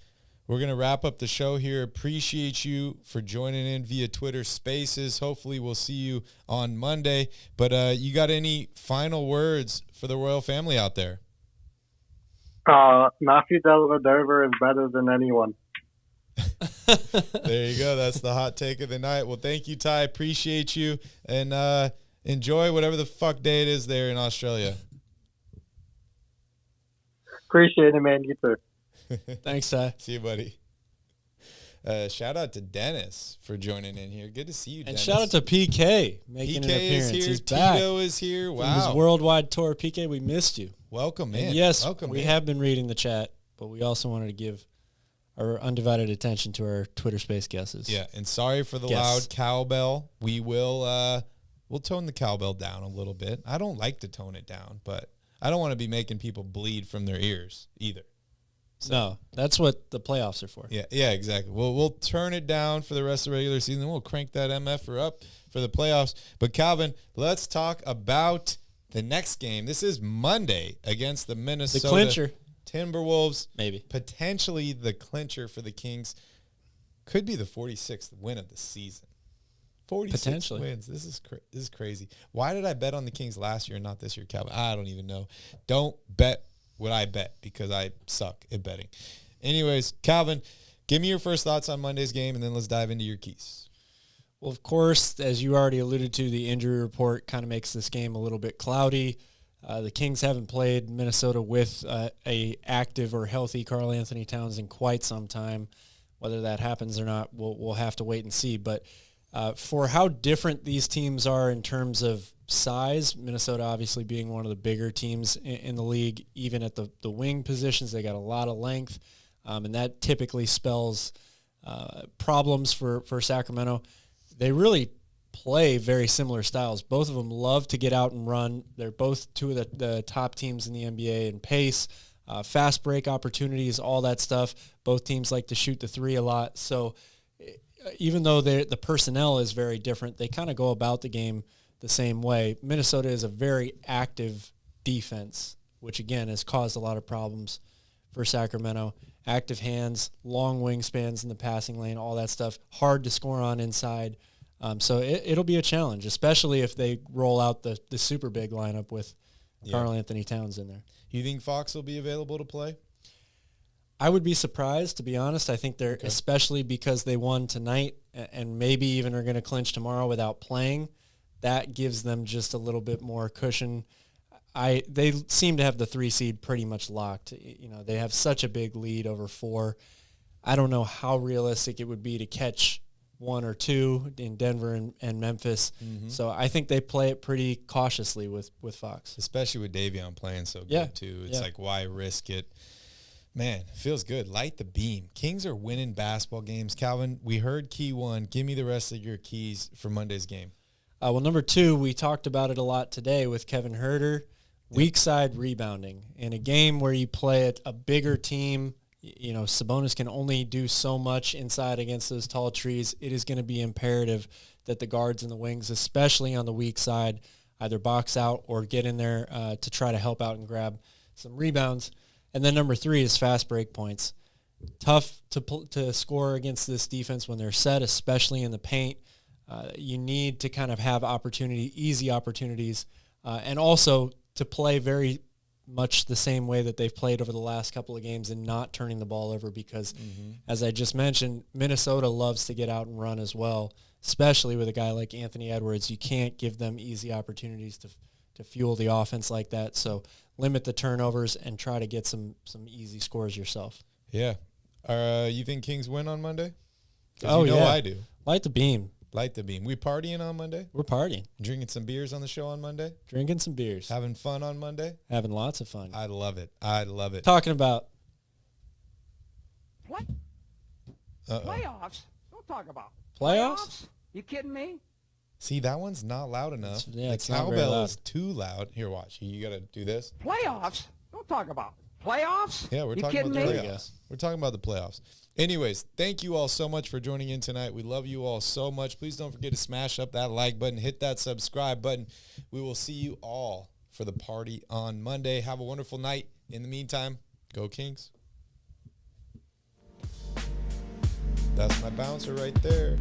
S3: we're going to wrap up the show here. Appreciate you for joining in via Twitter Spaces. Hopefully we'll see you on Monday. But you got any final words for the royal family out there?
S12: Matthew Dellavedova is better than anyone.
S3: There you go. That's the hot take of the night. Well, thank you, Ty. Appreciate you. And enjoy whatever the fuck day it is there in Australia.
S12: Appreciate it, man. You too.
S5: Thanks, Ty.
S3: See you, buddy. Shout out to Dennis for joining in here. Good to see you, Dennis.
S5: And shout out to PK making an appearance.
S3: Is here.
S5: He's back.
S3: Tito is here. Wow.
S5: From his worldwide tour. PK, we missed you.
S3: Welcome in.
S5: And yes,
S3: welcome
S5: we have been reading the chat, but we also wanted to give our undivided attention to our Twitter Space guesses.
S3: Yeah, and sorry for the loud cowbell. We will we'll tone the cowbell down a little bit. I don't like to tone it down, but I don't want to be making people bleed from their ears either.
S5: So, no, that's what the playoffs are for.
S3: Yeah, exactly. We'll turn it down for the rest of the regular season. We'll crank that MFer up for the playoffs. But Calvin, let's talk about The next game, this is Monday against the Minnesota
S5: clincher.
S3: Timberwolves.
S5: Maybe.
S3: Potentially the clincher for the Kings. Could be the 46th win of the season. 46 wins. This is crazy. Why did I bet on the Kings last year and not this year, Calvin? I don't even know. Don't bet what I bet because I suck at betting. Anyways, Calvin, give me your first thoughts on Monday's game, and then let's dive into your keys.
S5: Well, of course, as you already alluded to, the injury report kind of makes this game a little bit cloudy. The Kings haven't played Minnesota with a active or healthy Karl Anthony Towns in quite some time. Whether that happens or not, we'll have to wait and see. But for how different these teams are in terms of size, Minnesota obviously being one of the bigger teams in the league, even at the wing positions, they got a lot of length, and that typically spells problems for Sacramento. They really play very similar styles. Both of them love to get out and run. They're both two of the top teams in the NBA in pace, fast break opportunities, all that stuff. Both teams like to shoot the three a lot. So even though the personnel is very different, they kind of go about the game the same way. Minnesota is a very active defense, which again has caused a lot of problems for Sacramento. Active hands, long wingspans in the passing lane, all that stuff. Hard to score on inside. So it'll be a challenge, especially if they roll out the super big lineup with Karl Anthony Towns in there.
S3: You think Fox will be available to play?
S5: I would be surprised, to be honest. I think they're, especially because they won tonight and maybe even are going to clinch tomorrow without playing, that gives them just a little bit more cushion. They seem to have the 3 seed pretty much locked. You know, they have such a big lead over 4. I don't know how realistic it would be to catch 1 or 2 in Denver and Memphis. Mm-hmm. So I think they play it pretty cautiously with Fox.
S3: Especially with Davion playing so good, too. It's like, why risk it? Man, it feels good. Light the beam. Kings are winning basketball games. Calvin, we heard key 1. Give me the rest of your keys for Monday's game.
S5: Well, number 2, we talked about it a lot today with Kevin Huerter. Weak side rebounding. In a game where you play at a bigger team, you know, Sabonis can only do so much inside against those tall trees. It is going to be imperative that the guards and the wings, especially on the weak side, either box out or get in there to try to help out and grab some rebounds. And then number 3 is fast break points. Tough to score against this defense when they're set, especially in the paint. You need to kind of have easy opportunities, and also to play very much the same way that they've played over the last couple of games and not turning the ball over because, as I just mentioned, Minnesota loves to get out and run as well, especially with a guy like Anthony Edwards. You can't give them easy opportunities to fuel the offense like that. So limit the turnovers and try to get some easy scores yourself.
S3: Yeah. You think Kings win on Monday?
S5: Oh,
S3: you know I do.
S5: Light the beam.
S3: Light the beam. We partying on Monday?
S5: We're partying.
S3: Drinking some beers on the show on Monday?
S5: Drinking some beers.
S3: Having fun on Monday?
S5: Having lots of fun.
S3: I love it. I love it.
S5: Talking about
S8: what? Playoffs? Don't talk about
S5: playoffs.
S8: You kidding me?
S3: See, that one's not loud enough.
S5: The
S3: cowbell is too loud. Here, watch. You got to do this.
S8: Playoffs? Don't talk about playoffs.
S3: Yeah, we're talking about the playoffs. We're talking about the playoffs. Anyways, thank you all so much for joining in tonight. We love you all so much. Please don't forget to smash up that like button, hit that subscribe button. We will see you all for the party on Monday. Have a wonderful night. In the meantime, go Kings. That's my bouncer right there.